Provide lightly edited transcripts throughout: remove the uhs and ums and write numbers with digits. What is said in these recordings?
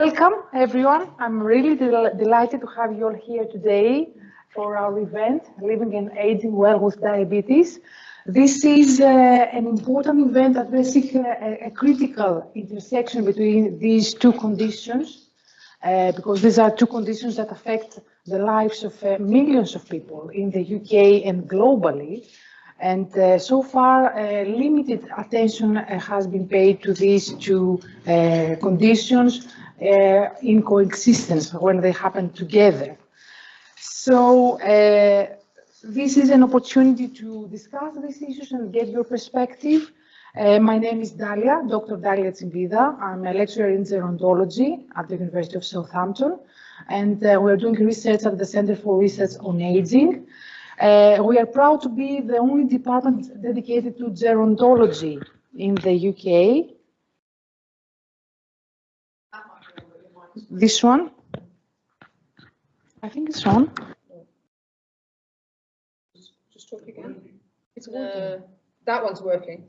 Welcome, everyone. I'm really delighted to have you all here today for our event, Living and Aging Well with Diabetes. This is an important event addressing a critical intersection between these two conditions, because these are two conditions that affect the lives of millions of people in the UK and globally. And so far, limited attention has been paid to these two conditions in coexistence when they happen together. So this is an opportunity to discuss these issues and get your perspective. My name is Dalia, Dr. Dalia Tsimpida. I'm a lecturer in gerontology at the University of Southampton, and we're doing research at the Center for Research on Aging. We are proud to be the only department dedicated to gerontology in the UK. This one? I think it's on. Just talk again. It's working. That one's working.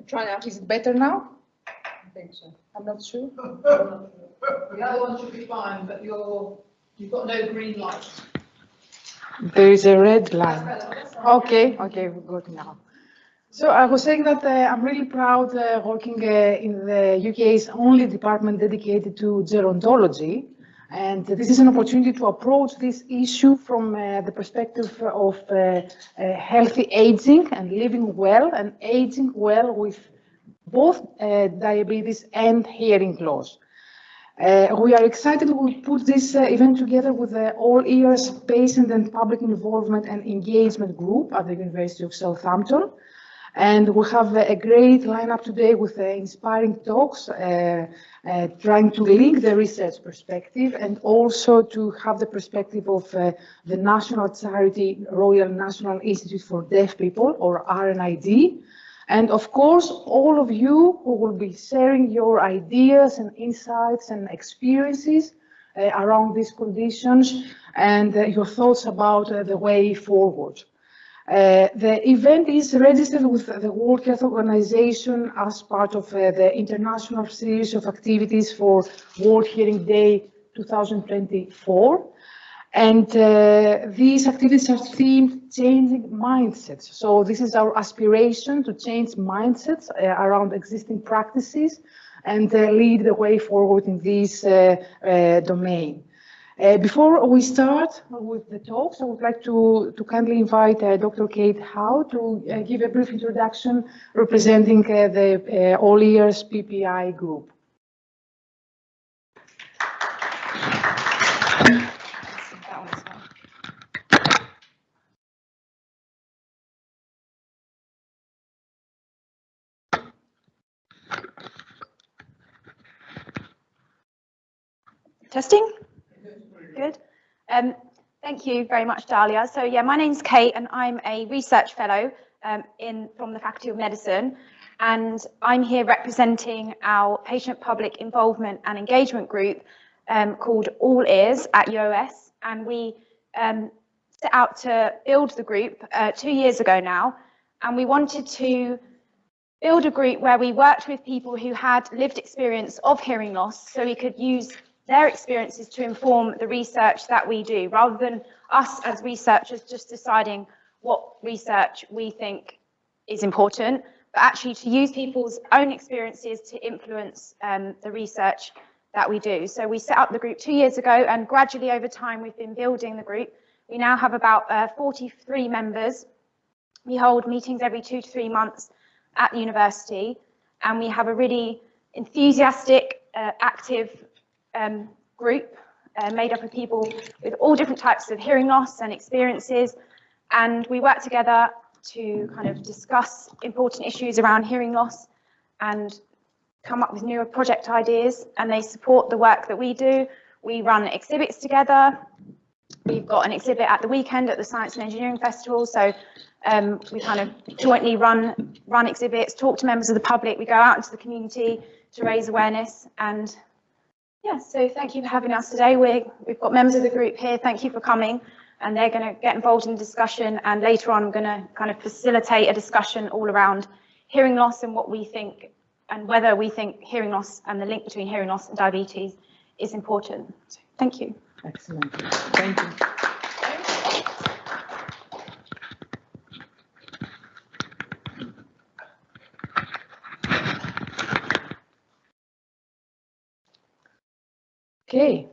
Try now. Is it better now? I think so. I'm not sure. The other one should be fine, but you've got no green light. There is a red line. Okay, we got it now. So I was saying that I'm really proud working in the UK's only department dedicated to gerontology. And this is an opportunity to approach this issue from the perspective of healthy aging and living well and aging well with both diabetes and hearing loss. We are excited we put this event together with the All Ears Patient and Public Involvement and Engagement Group at the University of Southampton. And we have a great lineup today with inspiring talks, trying to link the research perspective and also to have the perspective of the national charity Royal National Institute for Deaf People, or RNID. And of course, all of you who will be sharing your ideas and insights and experiences around these conditions and your thoughts about the way forward. The event is registered with the World Health Organization as part of the international series of activities for World Hearing Day 2024. And these activities are themed changing mindsets. So this is our aspiration to change mindsets around existing practices and lead the way forward in this domain. Before we start with the talks, I would like to kindly invite Dr. Kate Hough to give a brief introduction representing the All Ears PPIE group. Testing? Good. Thank you very much, Dalia. So yeah, my name's Kate and I'm a research fellow from the Faculty of Medicine. And I'm here representing our patient public involvement and engagement group called All Ears at UOS. And we set out to build the group 2 years ago now. And we wanted to build a group where we worked with people who had lived experience of hearing loss so we could use their experiences to inform the research that we do, rather than us as researchers just deciding what research we think is important, but actually to use people's own experiences to influence the research that we do. So we set up the group 2 years ago, and gradually over time we've been building the group. We now have about 43 members. We hold meetings every 2 to 3 months at the university, and we have a really enthusiastic, active group made up of people with all different types of hearing loss and experiences, and we work together to kind of discuss important issues around hearing loss and come up with newer project ideas, and they support the work that we do. We run exhibits together. We've got an exhibit at the weekend at the Science and Engineering Festival, so we kind of jointly run exhibits, talk to members of the public, we go out into the community to raise awareness. And yeah, so thank you for having us today. We've got members of the group here. Thank you for coming, and they're going to get involved in the discussion. And later on, I'm going to kind of facilitate a discussion all around hearing loss and what we think and whether we think hearing loss and the link between hearing loss and diabetes is important. Thank you. Excellent. Thank you. Okay.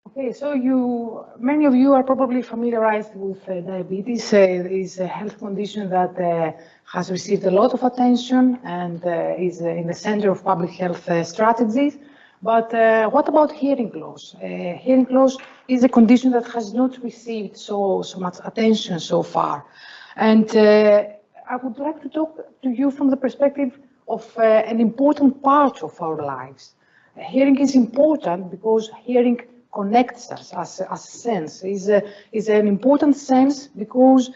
Okay, so many of you are probably familiarized with diabetes. It is a health condition that has received a lot of attention and is in the center of public health strategies. But what about hearing loss? Hearing loss is a condition that has not received so much attention so far. And I would like to talk to you from the perspective of an important part of our lives. Hearing is important because hearing connects us as a sense, is an important sense because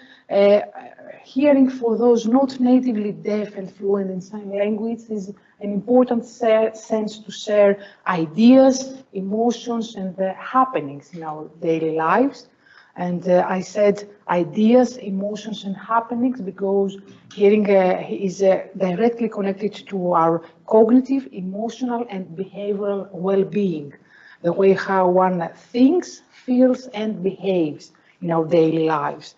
hearing for those not natively deaf and fluent in sign language is an important sense to share ideas, emotions, and happenings in our daily lives. And I said ideas, emotions, and happenings because hearing is directly connected to our cognitive, emotional, and behavioral well-being, the way how one thinks, feels, and behaves in our daily lives.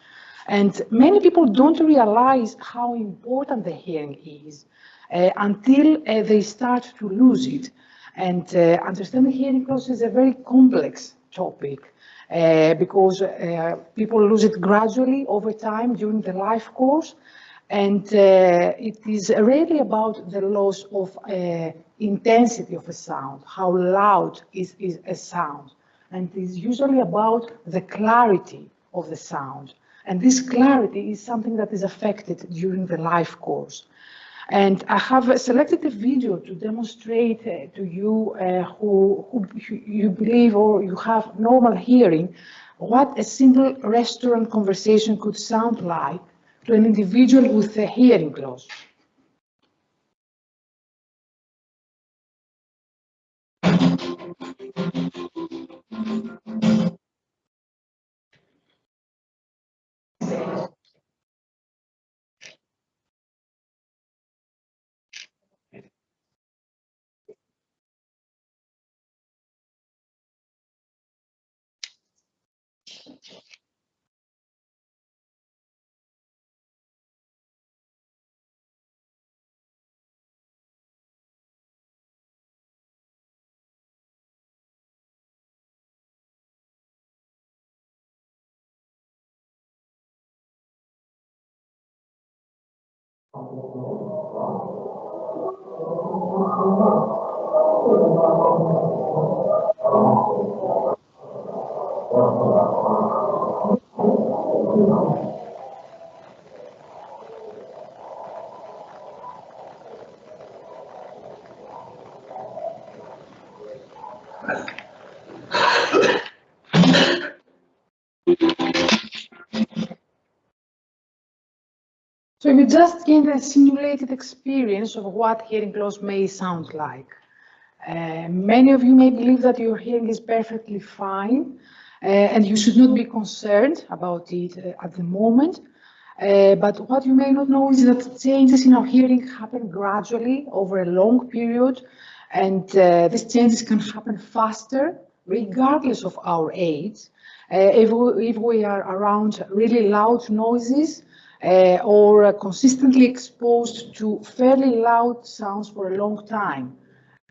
And many people don't realize how important the hearing is until they start to lose it. And understanding hearing loss is a very complex topic. Because people lose it gradually over time during the life course. And it is really about the loss of intensity of a sound, how loud is a sound. And it is usually about the clarity of the sound. And this clarity is something that is affected during the life course. And I have selected a video to demonstrate to you who you believe or you have normal hearing, what a simple restaurant conversation could sound like to an individual with a hearing loss. So you just gained a simulated experience of what hearing loss may sound like. Many of you may believe that your hearing is perfectly fine and you should not be concerned about it at the moment. But what you may not know is that changes in our hearing happen gradually over a long period, and these changes can happen faster regardless of our age. If we are around really loud noises, or consistently exposed to fairly loud sounds for a long time.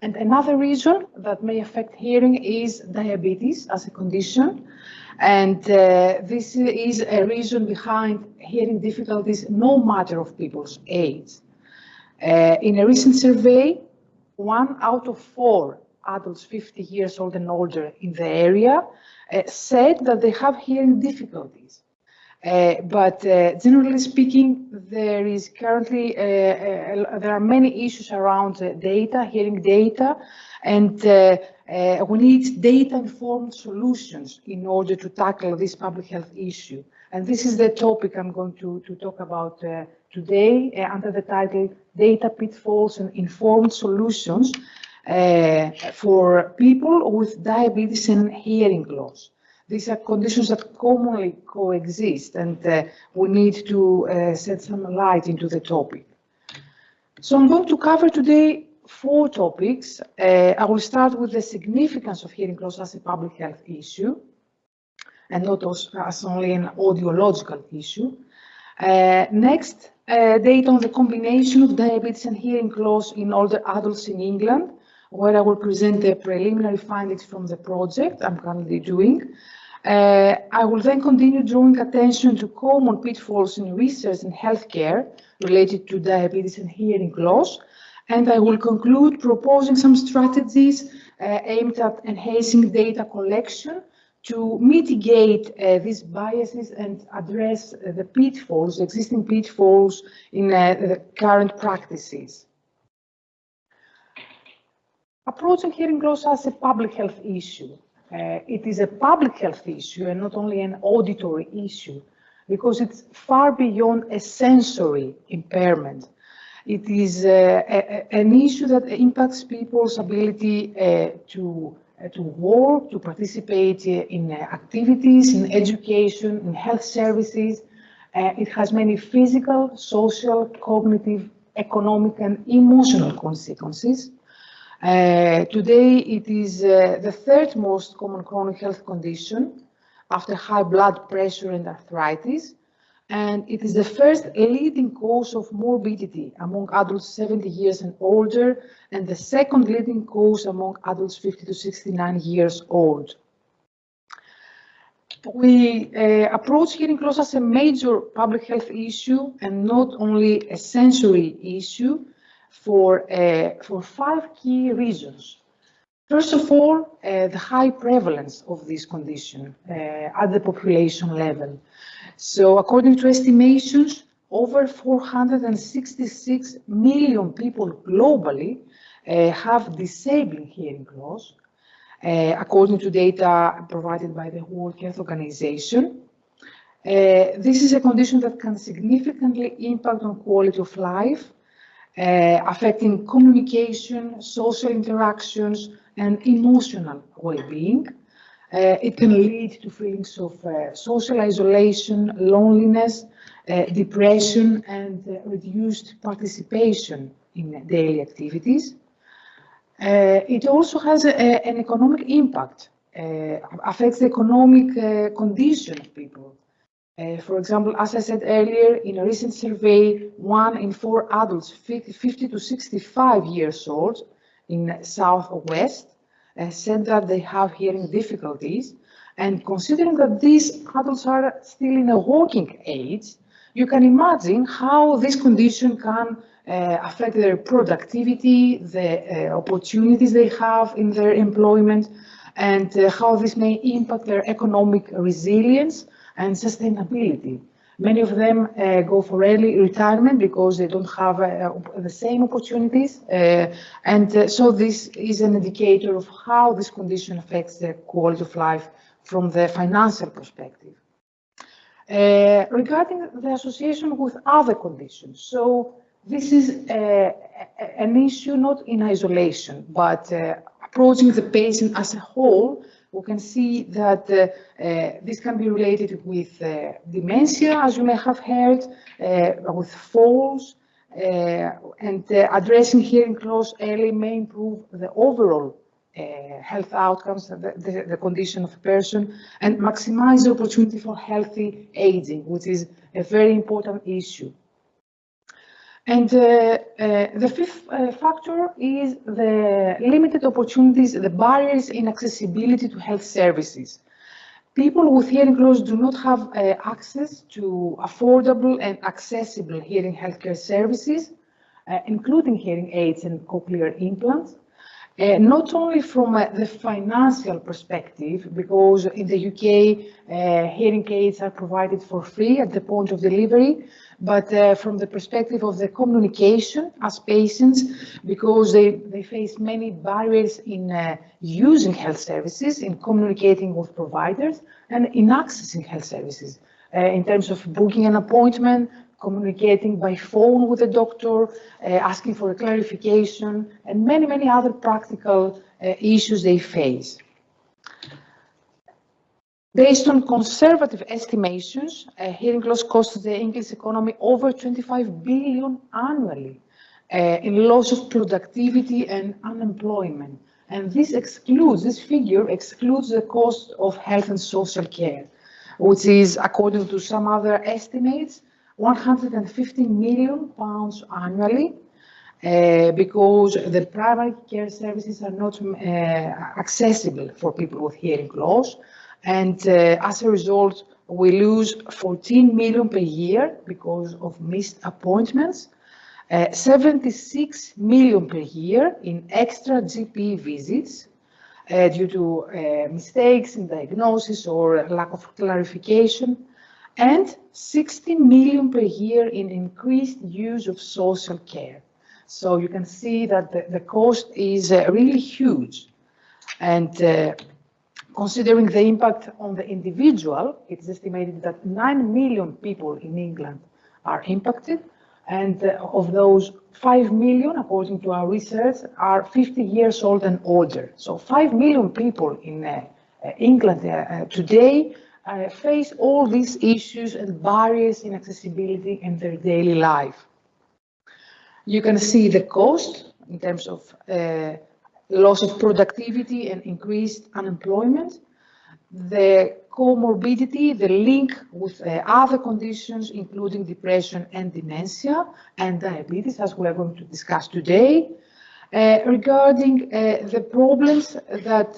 And another reason that may affect hearing is diabetes as a condition. And this is a reason behind hearing difficulties no matter of people's age. In a recent survey, 1 out of 4 adults 50 years old and older in the area said that they have hearing difficulties. But generally speaking, there is currently, there are many issues around data, hearing data, and we need data-informed solutions in order to tackle this public health issue. And this is the topic I'm going to talk about today under the title Data Pitfalls and Informed Solutions for People with Diabetes and Hearing Loss. These are conditions that commonly coexist, and we need to shed some light into the topic. So I'm going to cover today 4 topics. I will start with the significance of hearing loss as a public health issue, and not as only an audiological issue. Next, data on the combination of diabetes and hearing loss in older adults in England, where I will present the preliminary findings from the project I'm currently doing. I will then continue drawing attention to common pitfalls in research and healthcare related to diabetes and hearing loss. And I will conclude proposing some strategies aimed at enhancing data collection to mitigate these biases and address the pitfalls, existing pitfalls in the current practices. Approaching hearing loss as a public health issue. It is a public health issue and not only an auditory issue, because it's far beyond a sensory impairment. It is an issue that impacts people's ability to work, to participate in activities, in education, in health services. It has many physical, social, cognitive, economic, and emotional consequences. Today, it is the 3rd most common chronic health condition after high blood pressure and arthritis, and it is the 1st leading cause of morbidity among adults 70 years and older, and the 2nd leading cause among adults 50 to 69 years old. We approach hearing loss as a major public health issue and not only a sensory issue for 5 key reasons. First of all, the high prevalence of this condition at the population level. So according to estimations, over 466 million people globally have disabling hearing loss, according to data provided by the World Health Organization. This is a condition that can significantly impact on quality of life, affecting communication, social interactions, and emotional well-being. It can lead to feelings of social isolation, loneliness, depression, and reduced participation in daily activities. It also has an economic impact, affects the economic condition of people. For example, as I said earlier, in a recent survey, 1 in 4 adults 50 to 65 years old in South or West said that they have hearing difficulties. And considering that these adults are still in a working age, you can imagine how this condition can affect their productivity, the opportunities they have in their employment, and how this may impact their economic resilience and sustainability. Many of them go for early retirement because they don't have the same opportunities. So this is an indicator of how this condition affects their quality of life from the financial perspective. Regarding the association with other conditions, so this is an issue not in isolation, but approaching the patient as a whole. We can see that this can be related with dementia, as you may have heard, with falls, and addressing hearing loss early may improve the overall health outcomes, the condition of a person, and maximize the opportunity for healthy aging, which is a very important issue. And the 5th factor is the limited opportunities, the barriers in accessibility to health services. People with hearing loss do not have access to affordable and accessible hearing healthcare services, including hearing aids and cochlear implants. Not only from the financial perspective, because in the UK, hearing aids are provided for free at the point of delivery, but from the perspective of the communication as patients, because they face many barriers in using health services, in communicating with providers, and in accessing health services, in terms of booking an appointment, communicating by phone with a doctor, asking for a clarification, and many, many other practical issues they face. Based on conservative estimations, hearing loss costs the English economy over 25 billion annually in loss of productivity and unemployment. And this figure excludes the cost of health and social care, which is, according to some other estimates, £150 million annually, because the primary care services are not accessible for people with hearing loss. And as a result, we lose 14 million per year because of missed appointments, 76 million per year in extra GP visits due to mistakes in diagnosis or lack of clarification, and 16 million per year in increased use of social care. So you can see that the cost is really huge. And considering the impact on the individual, it is estimated that 9 million people in England are impacted, and of those, 5 million, according to our research, are 50 years old and older. So 5 million people in England today face all these issues and barriers in accessibility in their daily life. You can see the cost in terms of loss of productivity and increased unemployment, the comorbidity, the link with other conditions, including depression and dementia and diabetes, as we are going to discuss today, regarding the problems that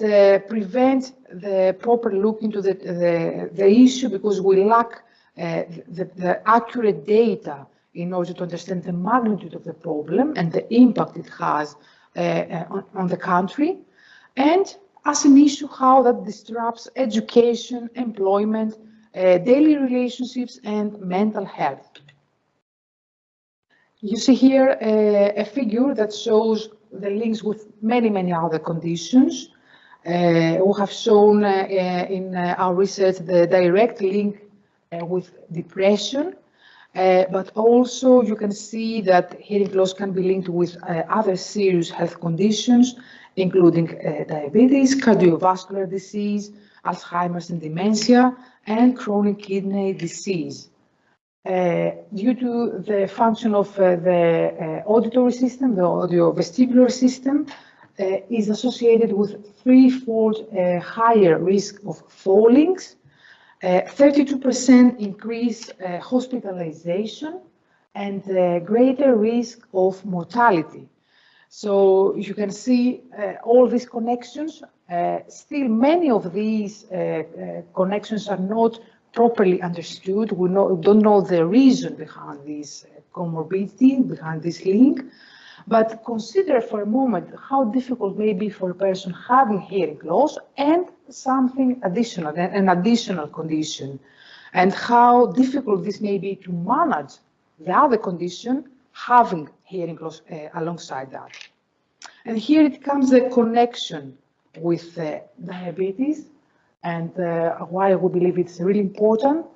prevent the proper look into the issue, because we lack the accurate data in order to understand the magnitude of the problem and the impact it has on the country, and as an issue how that disrupts education, employment, daily relationships, and mental health. You see here a figure that shows the links with many other conditions. We have shown in our research the direct link with depression, but also you can see that hearing loss can be linked with other serious health conditions, including diabetes, cardiovascular disease, Alzheimer's and dementia, and chronic kidney disease. Due to the function of the auditory system, the audiovestibular system, is associated with threefold higher risk of fallings, 32% increase hospitalization, and greater risk of mortality. So you can see all these connections. Still, many of these connections are not properly understood. We don't know the reason behind this comorbidity, behind this link. But consider for a moment how difficult it may be for a person having hearing loss and something additional, an additional condition, and how difficult this may be to manage the other condition, having hearing loss alongside that. And here it comes the connection with diabetes, and why we believe it's really important,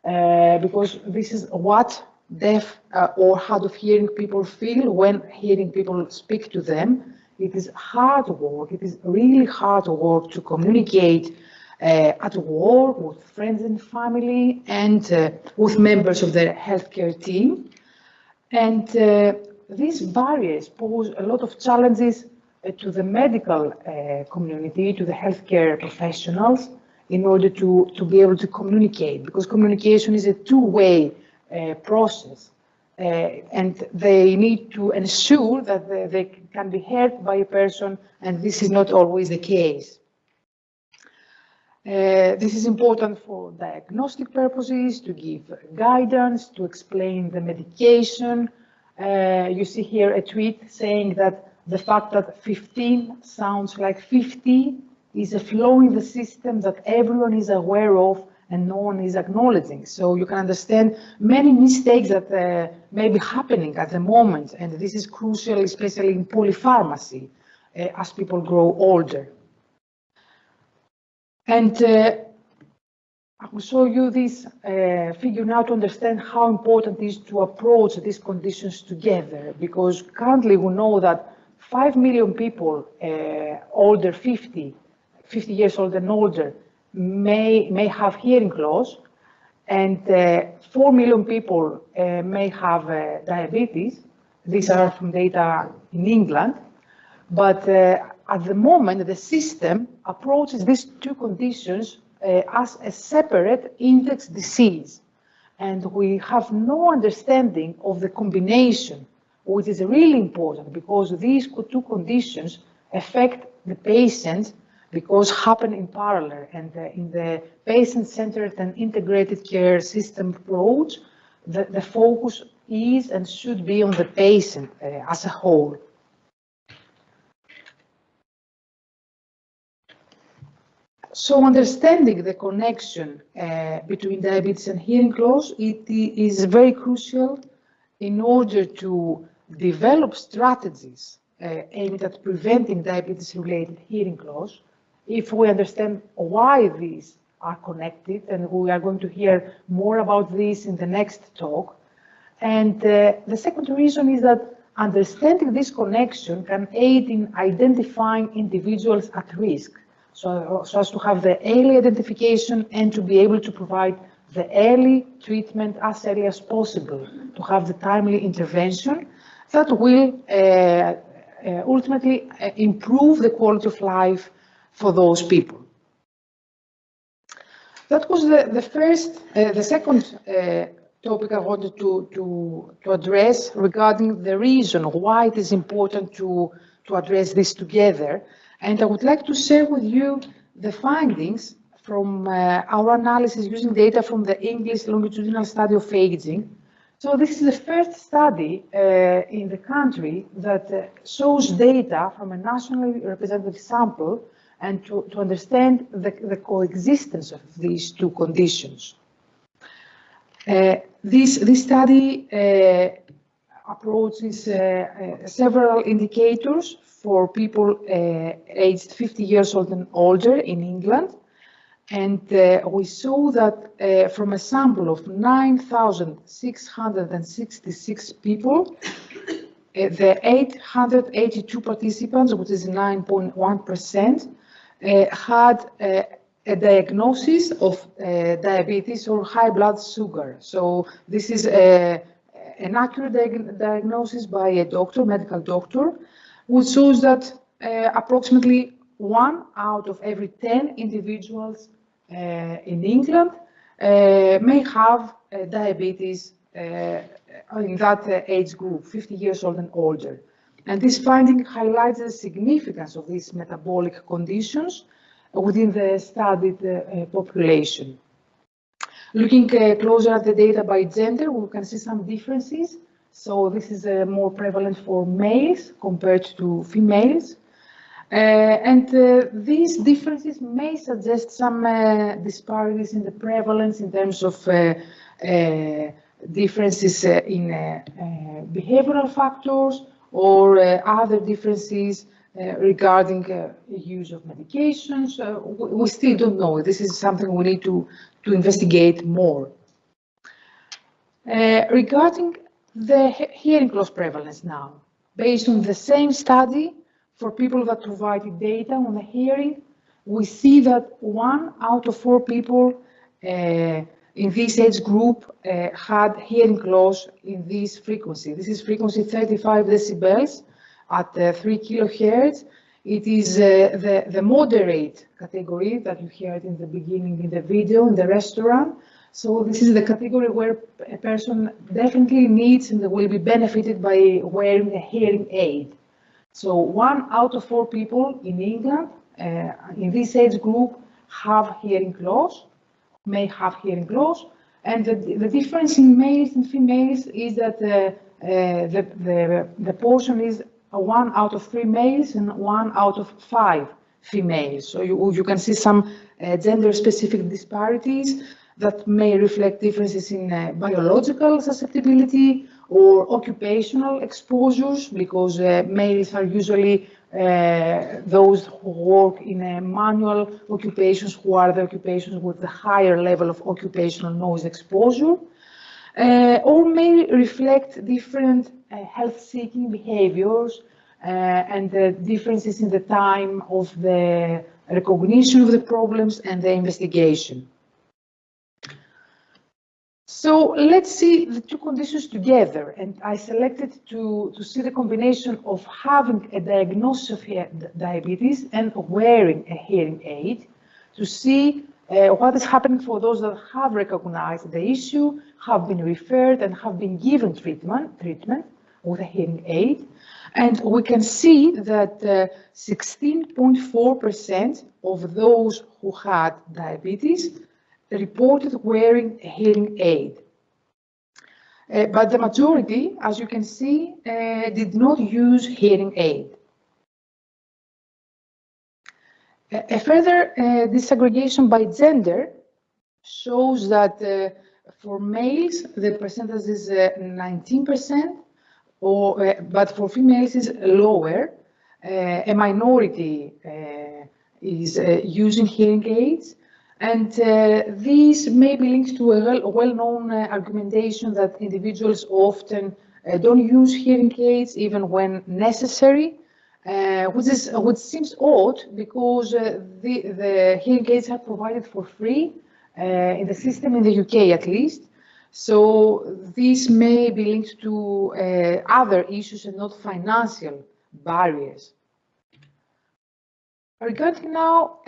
because this is what deaf or hard of hearing people feel when hearing people speak to them. It is hard work. It is really hard work to communicate at work, with friends and family, and with members of the healthcare team. And these barriers pose a lot of challenges to the medical community, to the healthcare professionals, in order to be able to communicate, because communication is a two-way process, and they need to ensure that they can be heard by a person, and this is not always the case. This is important for diagnostic purposes, to give guidance, to explain the medication. You see here a tweet saying that the fact that 15 sounds like 50 is a flaw in the system that everyone is aware of and no one is acknowledging. So you can understand many mistakes that may be happening at the moment, and this is crucial, especially in polypharmacy, as people grow older. And I will show you this figure now to understand how important it is to approach these conditions together, because currently we know that 5 million people older 50 years old and older may have hearing loss, and 4 million people may have diabetes. These are from data in England. But at the moment, the system approaches these two conditions as a separate index disease. And we have no understanding of the combination, which is really important because these two conditions affect the patient because happen in parallel. And in the patient-centered and integrated care system approach, the focus is and should be on the patient as a whole. So understanding the connection between diabetes and hearing loss, it is very crucial in order to develop strategies aimed at preventing diabetes-related hearing loss. If we understand why these are connected, and we are going to hear more about this in the next talk. And the second reason is that understanding this connection can aid in identifying individuals at risk. So as to have the early identification and to be able to provide the early treatment as early as possible, to have the timely intervention that will ultimately improve the quality of life for those people. That was the second topic I wanted to address regarding the reason why it is important to address this together. And I would like to share with you the findings from our analysis using data from the English longitudinal study of aging. So this is the first study in the country that shows data from a nationally representative sample and to understand the coexistence of these two conditions. This study approaches several indicators for people aged 50 years old and older in England. And we saw that from a sample of 9,666 people, the 882 participants, which is 9.1%, had a diagnosis of diabetes or high blood sugar. So this is an accurate diagnosis by a doctor, medical doctor, which shows that approximately 1 out of every 10 individuals in England may have diabetes in that age group, 50 years old and older. And this finding highlights the significance of these metabolic conditions within the studied population. Looking closer at the data by gender, we can see some differences. So this is more prevalent for males compared to females. And these differences may suggest some disparities in the prevalence in terms of differences in behavioral factors or other differences regarding use of medications. We still don't know. This is something we need to investigate more. Regarding the hearing loss prevalence now, based on the same study, for people that provided data on the hearing, we see that 1 out of 4 people in this age group had hearing loss in this frequency. This is frequency 35 decibels at 3 kilohertz. It is the moderate category that you heard in the beginning in the video in the restaurant. So this is the category where a person definitely needs and will be benefited by wearing a hearing aid. So 1 out of 4 people in England in this age group have hearing loss, may have hearing loss. And the difference in males and females is that the portion is 1 out of 3 males and 1 out of 5 females. So you can see some gender-specific disparities that may reflect differences in biological susceptibility or occupational exposures, because males are usually those who work in manual occupations, who are the occupations with the higher level of occupational noise exposure, or may reflect different health-seeking behaviors and the differences in the time of the recognition of the problems, and the investigation. So let's see the two conditions together, and I selected to see the combination of having a diagnosis of diabetes and wearing a hearing aid to see what is happening for those that have recognized the issue, have been referred, and have been given treatment with a hearing aid. And we can see that 16.4% of those who had diabetes reported wearing a hearing aid. But the majority, as you can see, did not use hearing aid. A further disaggregation by gender shows that for males, the percentage is 19%, but for females is lower. A minority is using hearing aids. And this may be linked to a well-known argumentation that individuals often don't use hearing aids even when necessary, which seems odd because the hearing aids are provided for free in the system in the UK at least. So this may be linked to other issues and not financial barriers. Regarding now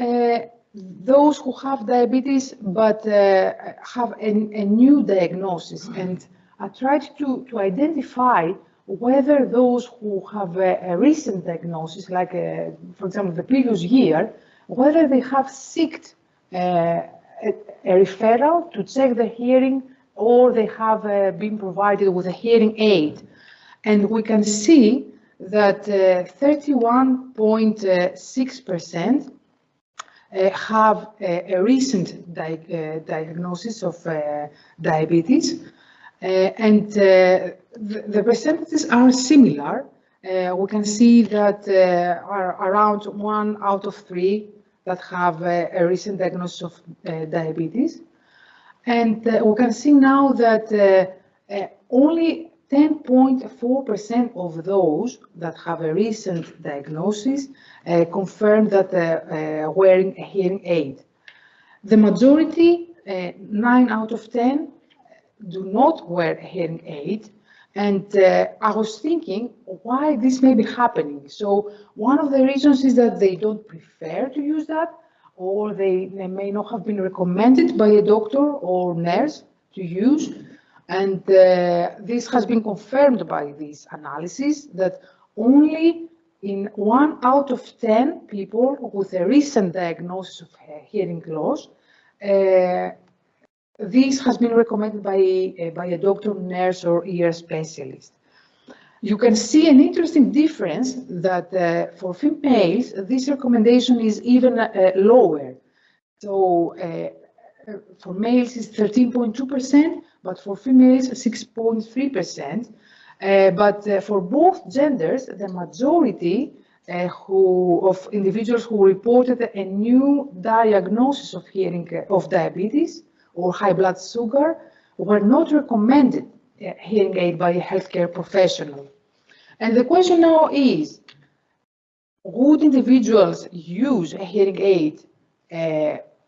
those who have diabetes but have a new diagnosis, and I tried to identify whether those who have a recent diagnosis, like for example the previous year, whether they have sought a referral to check their hearing or they have been provided with a hearing aid. And we can see that 31.6% have a recent diagnosis of diabetes, and the percentages are similar. We can see that are around 1 out of 3 that have a recent diagnosis of diabetes. And we can see now that only 10.4% of those that have a recent diagnosis confirm that wearing a hearing aid. The majority, 9 out of 10, do not wear a hearing aid. And I was thinking why this may be happening. So one of the reasons is that they don't prefer to use that, or they may not have been recommended by a doctor or nurse to use. And this has been confirmed by this analysis that only in 1 out of 10 people with a recent diagnosis of hearing loss, this has been recommended by a doctor, nurse, or ear specialist. You can see an interesting difference that for females, this recommendation is even lower. So for males, it's 13.2%, but for females, 6.3%. But for both genders, the majority of individuals who reported a new diagnosis of of diabetes or high blood sugar were not recommended hearing aid by a healthcare professional. And the question now is, would individuals use a hearing aid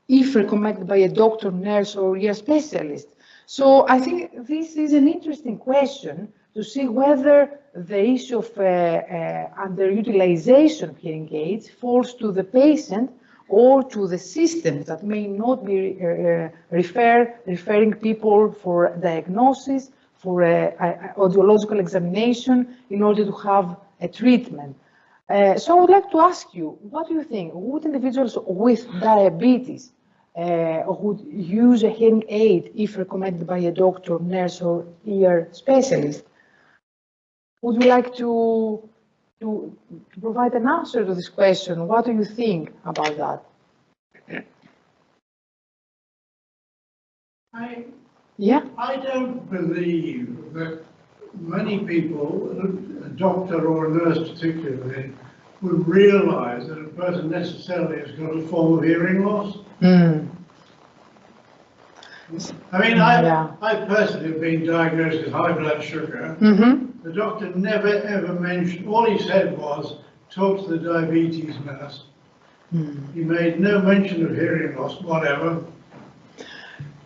if recommended by a doctor, nurse, or ear specialist? So I think this is an interesting question to see whether the issue of underutilization of hearing aids falls to the patient or to the system that may not be referring people for diagnosis, for audiological examination in order to have a treatment. So I would like to ask you, what do you think? Would individuals with diabetes would use a hearing aid if recommended by a doctor, nurse, or ear specialist? Would you like to provide an answer to this question? What do you think about that? I don't believe that many people, a doctor or a nurse particularly, would realize that a person necessarily has got a form of hearing loss. Mm. I mean, I personally have been diagnosed with high blood sugar. Mm-hmm. The doctor never ever mentioned, all he said was, talk to the diabetes nurse. He made no mention of hearing loss, whatever.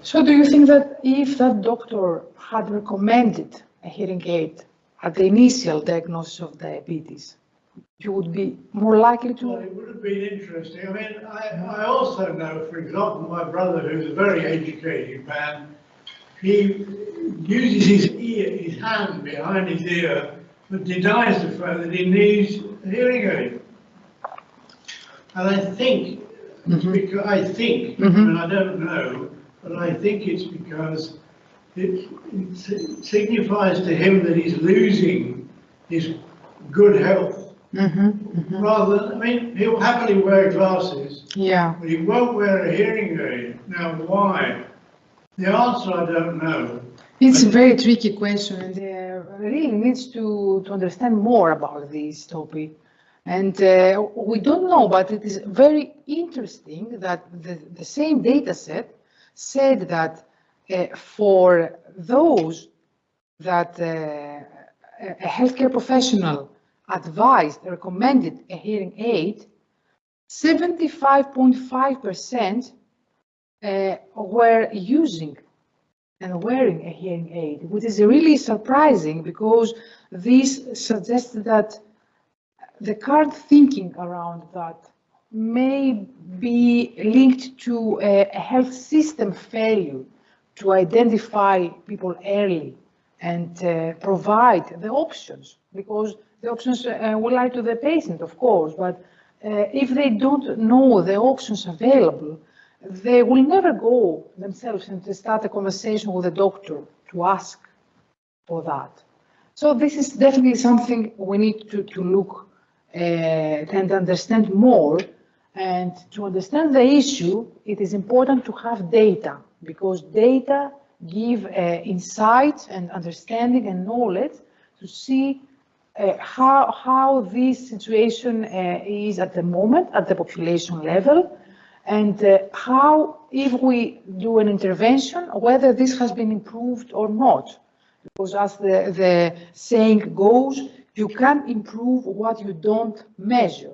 So do you think that if that doctor had recommended a hearing aid at the initial diagnosis of diabetes, you would be more likely Well, to? it would have been interesting. I mean, I also know, for example, my brother, who's a very educated man, he uses his hand behind his ear, but denies the fact that he needs a hearing aid. And I think, it's because, and I don't know, but I think it's because it signifies to him that he's losing his good health. Rather than, I mean, he'll happily wear glasses, Yeah. but he won't wear a hearing aid. Now, why? The answer I don't know. It's a very tricky question, and really needs to understand more about this topic. And we don't know, but it is very interesting that the same data set said that for those that a healthcare professional advised, recommended a hearing aid, 75.5% were using and wearing a hearing aid, which is really surprising because this suggests that the current thinking around that may be linked to a health system failure to identify people early and provide the options, because the options will lie to the patient, of course, but if they don't know the options available, they will never go themselves and start a conversation with a doctor to ask for that. So this is definitely something we need to look and understand more. And to understand the issue, it is important to have data, because data give insight and understanding and knowledge to see how this situation is at the moment at the population level, and how, if we do an intervention, whether this has been improved or not. Because as the saying goes, you can't improve what you don't measure.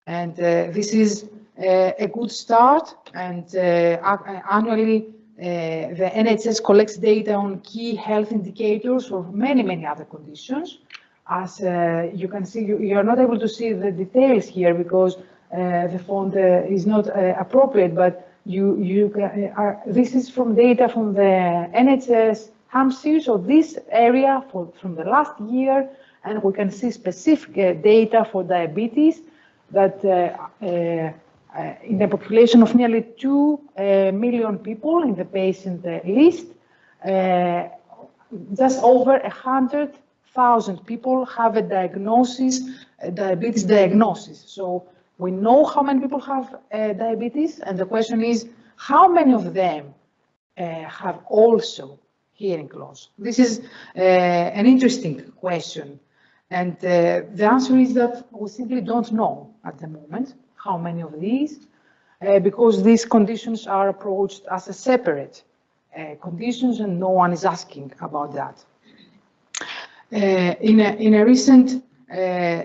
And this is a good start, and annually the NHS collects data on key health indicators for many, many other conditions. As you can see, you are not able to see the details here because the font is not appropriate, but this is from data from the NHS Hampshire, so this area from the last year, and we can see specific data for diabetes that in the population of nearly 2 million people in the patient list, just over 100,000 people have a diagnosis, a diabetes diagnosis. So we know how many people have diabetes, and the question is, how many of them have also hearing loss? This is an interesting question. And the answer is that we simply don't know at the moment how many of these, because these conditions are approached as a separate conditions, and no one is asking about that. In a recent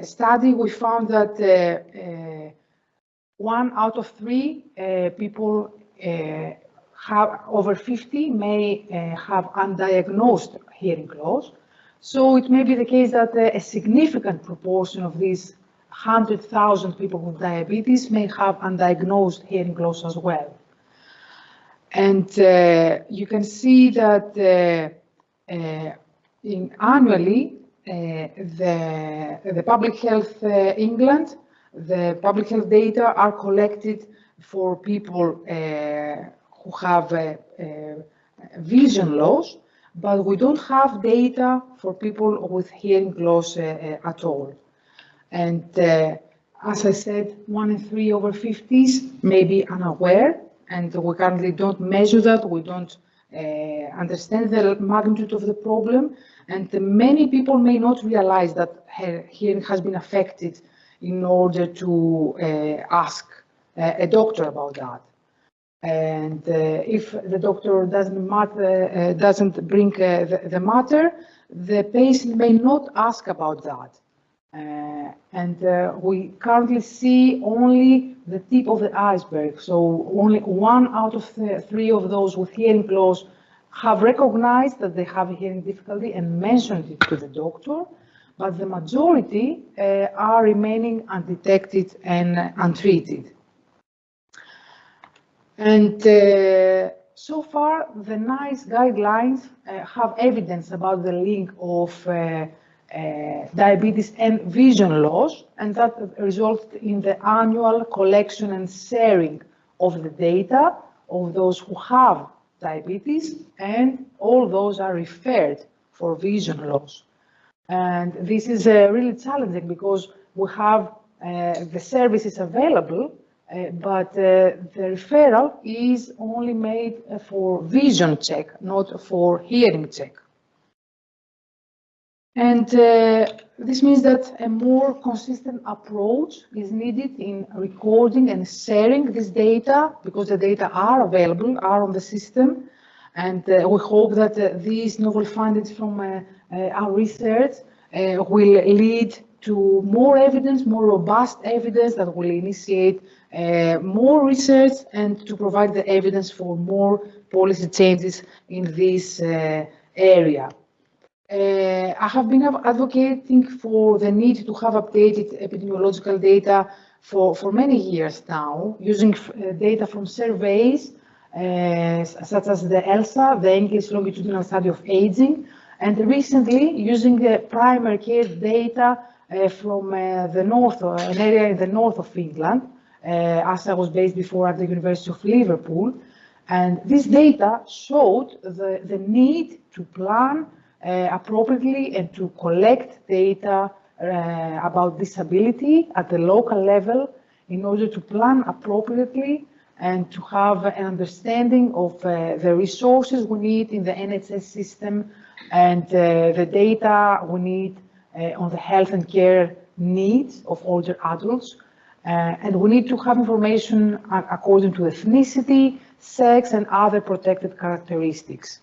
study, we found that 1 out of 3 people have over 50 may have undiagnosed hearing loss. So it may be the case that a significant proportion of these 100,000 people with diabetes may have undiagnosed hearing loss as well. And you can see that annually, the Public Health England, the public health data are collected for people who have vision loss, but we don't have data for people with hearing loss at all. And as I said, 1 in 3 over 50s may be unaware, and we currently don't measure that. We don't understand the magnitude of the problem, and many people may not realize that hearing has been affected in order to ask a doctor about that. And if the doctor doesn't bring the matter, the patient may not ask about that. And we currently see only the tip of the iceberg. So only 1 out of 3 of those with hearing loss have recognized that they have a hearing difficulty and mentioned it to the doctor, but the majority are remaining undetected and untreated. And so far, the NICE guidelines have evidence about the link of diabetes and vision loss, and that resulted in the annual collection and sharing of the data of those who have diabetes, and all those are referred for vision loss. And this is really challenging because we have the services available, but the referral is only made for vision check, not for hearing check. And this means that a more consistent approach is needed in recording and sharing this data, because the data are available, are on the system. And we hope that these novel findings from our research will lead to more evidence, more robust evidence that will initiate more research and to provide the evidence for more policy changes in this area. I have been advocating for the need to have updated epidemiological data for many years now, using data from surveys such as the ELSA, the English Longitudinal Study of Aging, and recently using the primary care data from the north, an area in the north of England, as I was based before at the University of Liverpool. And this data showed the need to plan appropriately and to collect data about disability at the local level in order to plan appropriately and to have an understanding of the resources we need in the NHS system and the data we need on the health and care needs of older adults. And we need to have information according to ethnicity, sex, and other protected characteristics.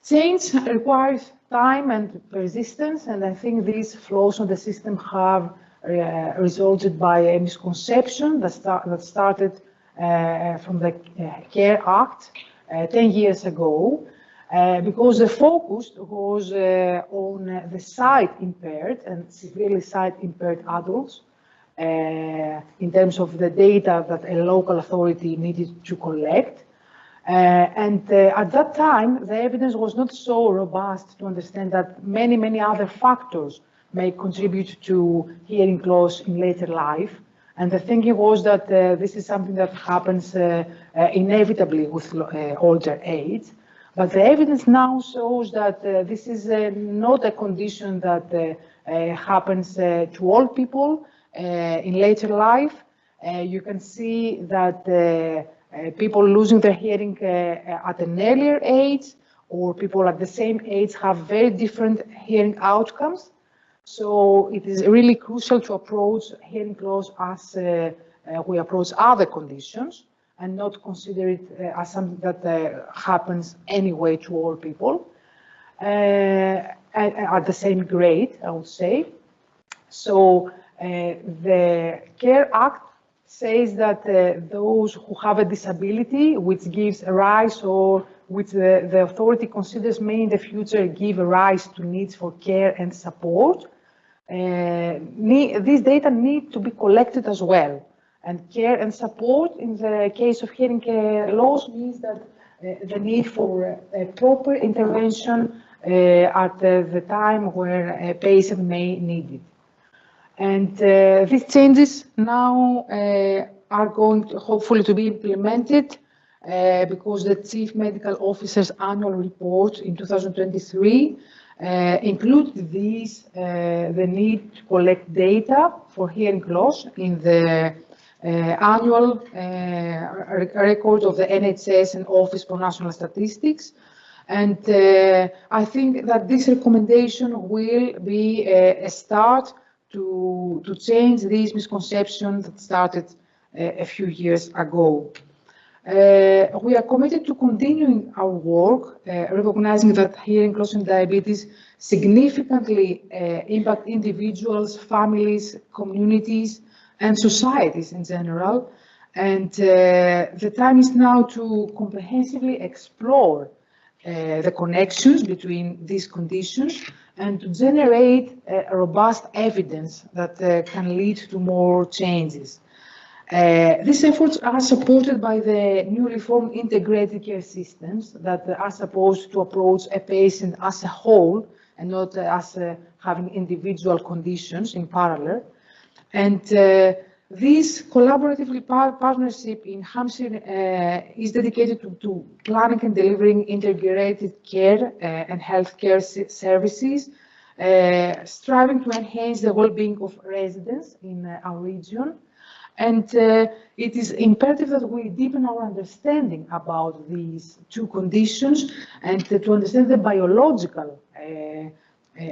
Change requires time and persistence, and I think these flaws in the system have resulted by a misconception that started from the Care Act 10 years ago, because the focus was on the sight impaired and severely sight impaired adults in terms of the data that a local authority needed to collect. And at that time, the evidence was not so robust to understand that many other factors may contribute to hearing loss in later life. And the thinking was that this is something that happens inevitably with older age. But the evidence now shows that this is not a condition that happens to all people in later life. You can see that people losing their hearing at an earlier age, or people at the same age, have very different hearing outcomes. So it is really crucial to approach hearing loss as we approach other conditions, and not consider it as something that happens anyway to all people at the same grade, I would say. So the Care Act says that those who have a disability which gives a rise, or which the authority considers may in the future give a rise to needs for care and support, these data need to be collected as well. And care and support in the case of hearing loss means that the need for a proper intervention at the time where a patient may need it. And these changes now are going to hopefully to be implemented because the Chief Medical Officer's annual report in 2023 included the need to collect data for hearing loss in the annual record of the NHS and Office for National Statistics. And I think that this recommendation will be a start to change these misconceptions that started a few years ago. We are committed to continuing our work, recognizing that hearing loss and diabetes significantly impact individuals, families, communities, and societies in general. And the time is now to comprehensively explore the connections between these conditions and to generate robust evidence that can lead to more changes. These efforts are supported by the newly formed integrated care systems that are supposed to approach a patient as a whole and not as having individual conditions in parallel. And this collaborative partnership in Hampshire is dedicated to planning and delivering integrated care and healthcare services, striving to enhance the well-being of residents in our region. And it is imperative that we deepen our understanding about these two conditions and to understand the biological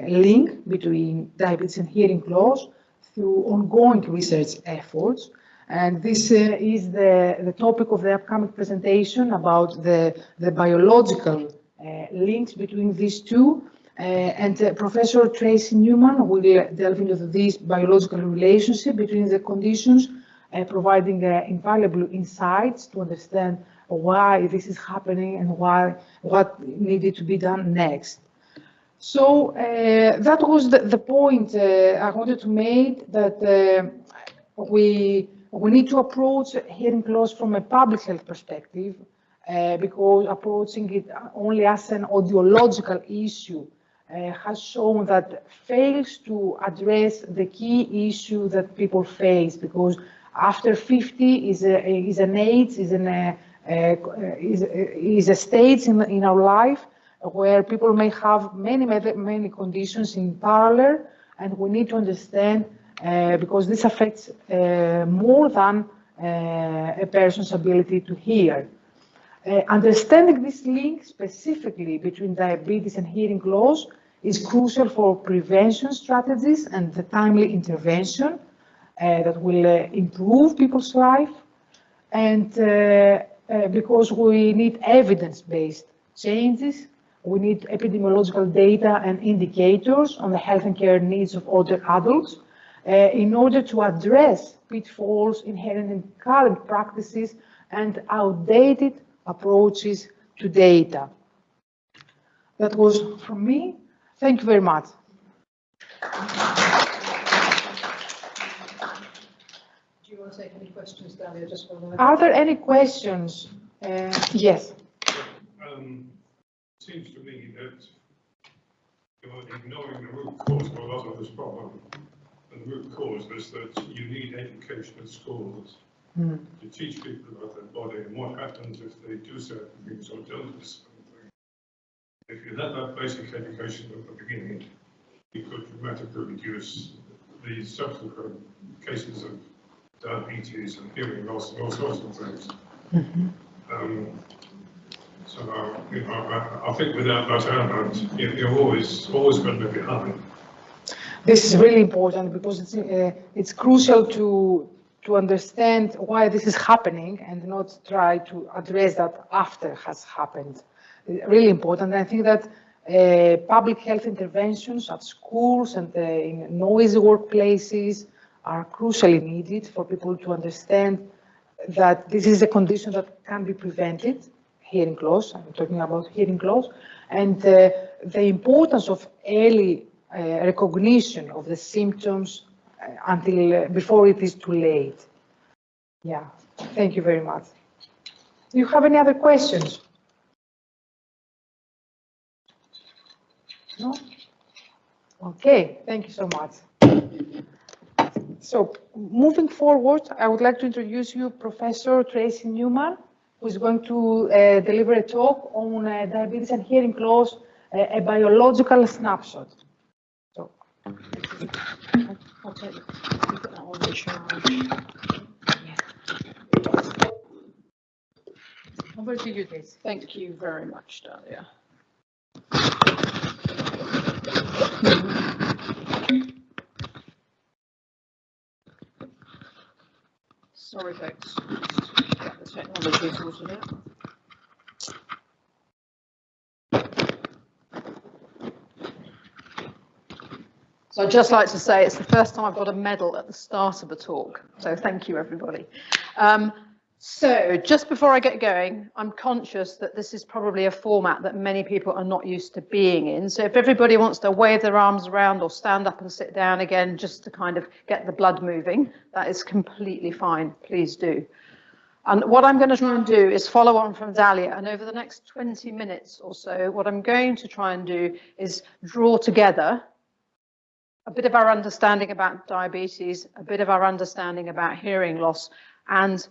link between diabetes and hearing loss through ongoing research efforts. And this is the topic of the upcoming presentation about the biological links between these two. Professor Tracey Newman will delve into this biological relationship between the conditions, providing invaluable insights to understand why this is happening and what needed to be done next. So that was the point I wanted to make, that we need to approach hearing loss from a public health perspective, because approaching it only as an audiological issue has shown that fails to address the key issue that people face, because after 50 is an age, is a stage in our life where people may have many conditions in parallel, and we need to understand, because this affects more than a person's ability to hear. Understanding this link specifically between diabetes and hearing loss is crucial for prevention strategies and the timely intervention that will improve people's life, and because we need evidence-based changes, we need epidemiological data and indicators on the health and care needs of older adults in order to address pitfalls inherent in current practices and outdated approaches to data. That was from me. Thank you very much. Do you want to take any questions, Dalia? Just for the... Are there any questions? Yes. It seems to me that you're ignoring the root cause of a lot of this problem. And the root cause is that you need education at schools to teach people about their body and what happens if they do certain things or don't do certain things. If you had that basic education at the beginning, you could dramatically reduce the subsequent cases of diabetes and hearing loss and all sorts of things. So, I think without that element, you're always going to be behind. This is really important because it's crucial to understand why this is happening and not try to address that after it has happened. Really important. I think that public health interventions at schools and in noisy workplaces are crucially needed for people to understand that this is a condition that can be prevented. Hearing loss, I'm talking about hearing loss, and the importance of early recognition of the symptoms before it is too late. Yeah, thank you very much. Do you have any other questions? No? Okay, thank you so much. So, moving forward, I would like to introduce you Professor Tracey Newman, who is going to deliver a talk on diabetes and hearing loss, a biological snapshot. So, I'll take you. Put that on the charge. over to you, Tracey. Thank you very much, Dalia. Sorry, folks. The technology sorted out. So I'd just like to say it's the first time I've got a medal at the start of a talk. So thank you, everybody. So just before I get going, I'm conscious that this is probably a format that many people are not used to being in. So if everybody wants to wave their arms around or stand up and sit down again, just to kind of get the blood moving, that is completely fine. Please do. And what I'm going to try and do is follow on from Dalia. And over the next 20 minutes or so, what I'm going to try and do is draw together a bit of our understanding about diabetes, a bit of our understanding about hearing loss, and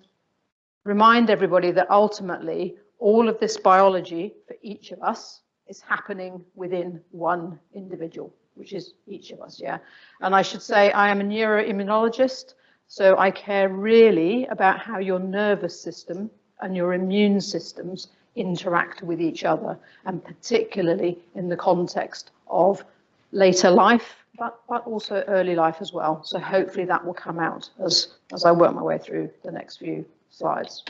remind everybody that ultimately all of this biology for each of us is happening within one individual, which is each of us, yeah? And I should say I am a neuroimmunologist, so I care really about how your nervous system and your immune systems interact with each other, and particularly in the context of later life, but also early life as well. So hopefully that will come out as I work my way through the next few slides.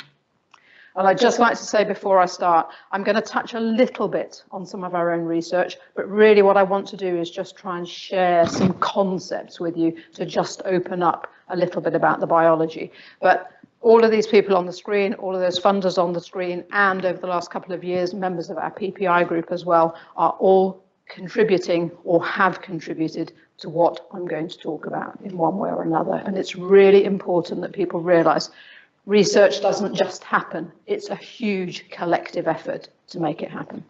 And I'd just like to say before I start, I'm going to touch a little bit on some of our own research, but really what I want to do is just try and share some concepts with you to just open up a little bit about the biology. But all of these people on the screen, all of those funders on the screen, and over the last couple of years, members of our PPI group as well, are all contributing or have contributed to what I'm going to talk about in one way or another. And it's really important that people realize research doesn't just happen. It's a huge collective effort to make it happen.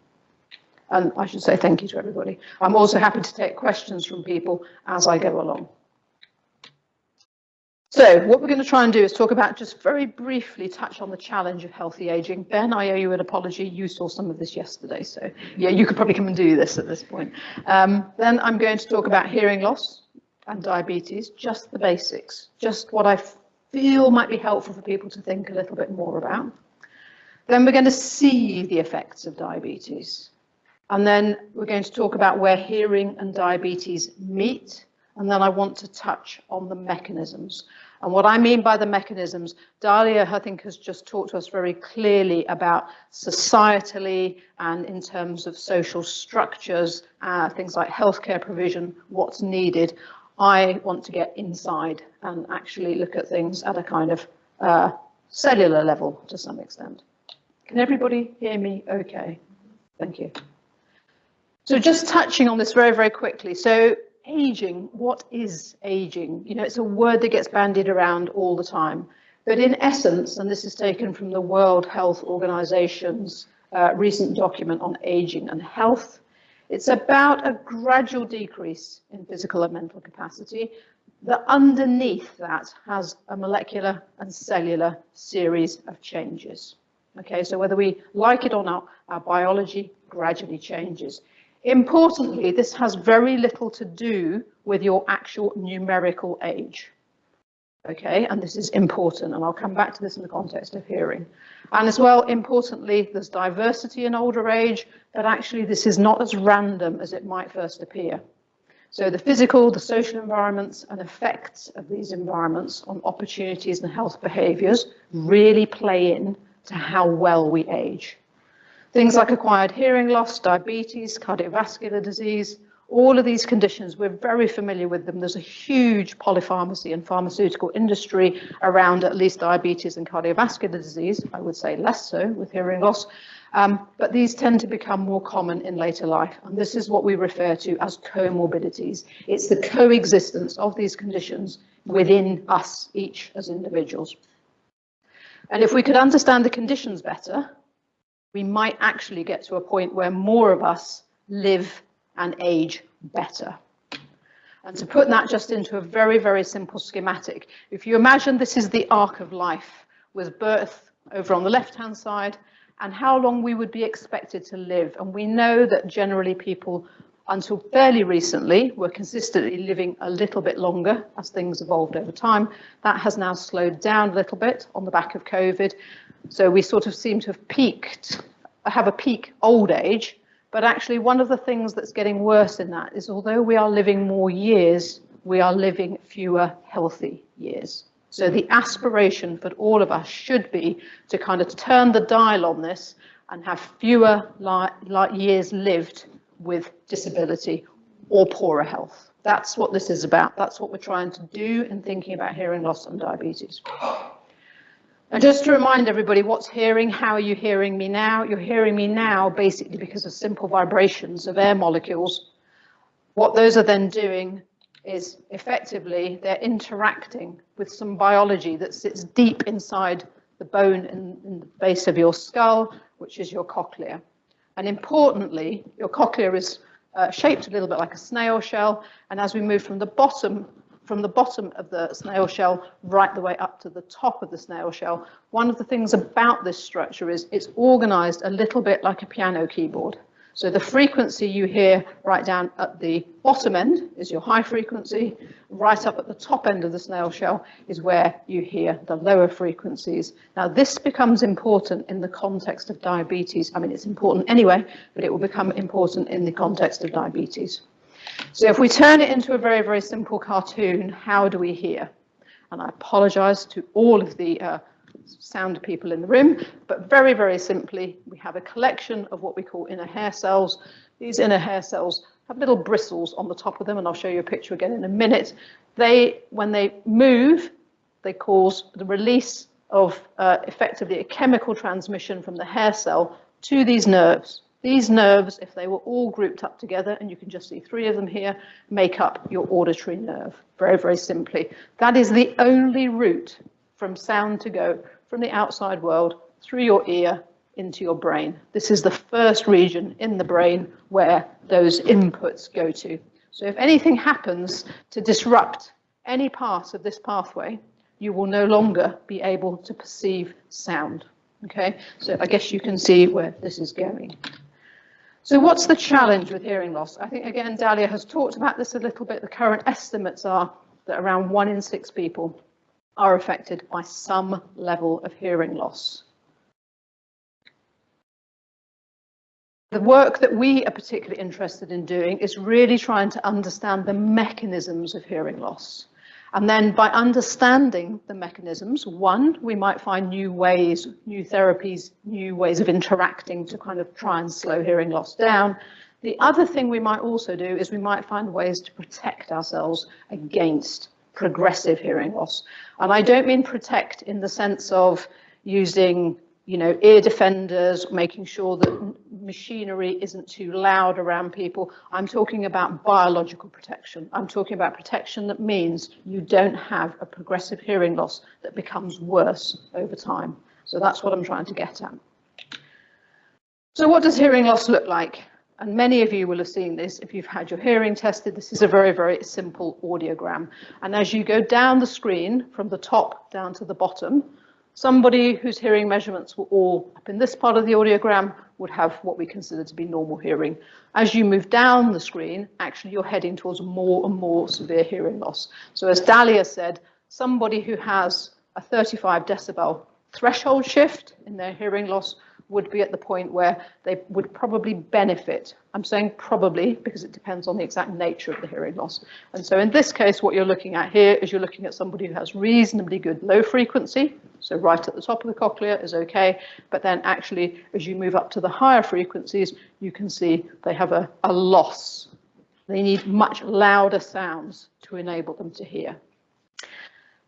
And I should say thank you to everybody. I'm also happy to take questions from people as I go along. So what we're going to try and do is talk about, just very briefly touch on the challenge of healthy aging. Ben, I owe you an apology. You saw some of this yesterday, so yeah, you could probably come and do this at this point. Then I'm going to talk about hearing loss and diabetes, just the basics, just what I feel might be helpful for people to think a little bit more about. Then we're going to see the effects of diabetes. And then we're going to talk about where hearing and diabetes meet. And then I want to touch on the mechanisms. And what I mean by the mechanisms, Dalia, I think, has just talked to us very clearly about societally and in terms of social structures, things like healthcare provision, what's needed. I want to get inside and actually look at things at a kind of cellular level to some extent. Can everybody hear me okay? Thank you. So just touching on this very, very quickly. So aging, what is aging? You know, it's a word that gets bandied around all the time. But in essence, and this is taken from the World Health Organization's recent document on aging and health, it's about a gradual decrease in physical and mental capacity that underneath that has a molecular and cellular series of changes. Okay, so whether we like it or not, our biology gradually changes. Importantly, this has very little to do with your actual numerical age. Okay, and this is important, and I'll come back to this in the context of hearing. And as well, importantly, there's diversity in older age, but actually this is not as random as it might first appear. So the physical, the social environments and effects of these environments on opportunities and health behaviors really play in to how well we age. Things like acquired hearing loss, diabetes, cardiovascular disease, all of these conditions, we're very familiar with them. There's a huge polypharmacy and pharmaceutical industry around at least diabetes and cardiovascular disease. I would say less so with hearing loss. But these tend to become more common in later life. And this is what we refer to as comorbidities. It's the coexistence of these conditions within us, each as individuals. And if we could understand the conditions better, we might actually get to a point where more of us live and age better. And to put that just into a very, very simple schematic, if you imagine this is the arc of life with birth over on the left-hand side and how long we would be expected to live. And we know that generally people, until fairly recently, were consistently living a little bit longer as things evolved over time. That has now slowed down a little bit on the back of COVID. So we sort of seem to have a peak old age, but actually one of the things that's getting worse in that is although we are living more years, we are living fewer healthy years. So the aspiration for all of us should be to kind of turn the dial on this and have fewer years lived with disability or poorer health. That's what this is about. That's what we're trying to do in thinking about hearing loss and diabetes. And just to remind everybody, what's hearing? How are you hearing me now? You're hearing me now basically because of simple vibrations of air molecules. What those are then doing is effectively they're interacting with some biology that sits deep inside the bone in the base of your skull, which is your cochlea. And importantly, your cochlea is shaped a little bit like a snail shell, and as we move from the bottom of the snail shell right the way up to the top of the snail shell, one of the things about this structure is it's organized a little bit like a piano keyboard. So the frequency you hear right down at the bottom end is your high frequency. Right up at the top end of the snail shell is where you hear the lower frequencies. Now this becomes important in the context of diabetes. I mean, it's important anyway, but it will become important in the context of diabetes. So if we turn it into a very, very simple cartoon, how do we hear? And I apologize to all of the sound people in the room, but very, very simply, we have a collection of what we call inner hair cells. These inner hair cells have little bristles on the top of them, and I'll show you a picture again in a minute. When they move, they cause the release of effectively a chemical transmission from the hair cell to these nerves. These nerves, if they were all grouped up together, and you can just see 3 of them here, make up your auditory nerve, very, very simply. That is the only route from sound to go from the outside world through your ear into your brain. This is the first region in the brain where those inputs go to. So if anything happens to disrupt any part of this pathway, you will no longer be able to perceive sound. Okay, so I guess you can see where this is going. So what's the challenge with hearing loss? I think, again, Dalia has talked about this a little bit. The current estimates are that around 1 in 6 people are affected by some level of hearing loss. The work that we are particularly interested in doing is really trying to understand the mechanisms of hearing loss. And then by understanding the mechanisms, one, we might find new ways, new therapies, new ways of interacting to kind of try and slow hearing loss down. The other thing we might also do is we might find ways to protect ourselves against progressive hearing loss. And I don't mean protect in the sense of using, ear defenders, making sure that machinery isn't too loud around people. I'm talking about biological protection. I'm talking about protection that means you don't have a progressive hearing loss that becomes worse over time. So that's what I'm trying to get at. So what does hearing loss look like? And many of you will have seen this if you've had your hearing tested. This is a very, very simple audiogram. And as you go down the screen from the top down to the bottom, somebody whose hearing measurements were all up in this part of the audiogram would have what we consider to be normal hearing. As you move down the screen, actually you're heading towards more and more severe hearing loss. So as Dalia said, somebody who has a 35 decibel threshold shift in their hearing loss would be at the point where they would probably benefit. I'm saying probably because it depends on the exact nature of the hearing loss. And so in this case, what you're looking at here is you're looking at somebody who has reasonably good low frequency. So right at the top of the cochlea is okay. But then actually, as you move up to the higher frequencies, you can see they have a loss. They need much louder sounds to enable them to hear.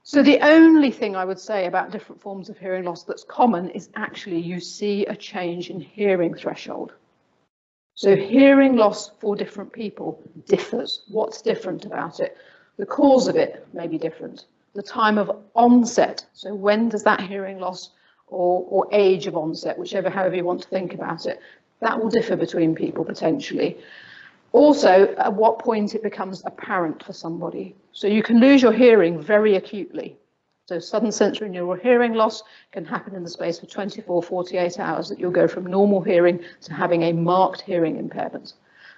So the only thing I would say about different forms of hearing loss that's common is actually you see a change in hearing threshold. So hearing loss for different people differs. What's different about it? The cause of it may be different. The time of onset, so when does that hearing loss or age of onset, however you want to think about it, that will differ between people potentially. Also, at what point it becomes apparent for somebody. So you can lose your hearing very acutely. So sudden sensory neural hearing loss can happen in the space of 24, 48 hours, that you'll go from normal hearing to having a marked hearing impairment.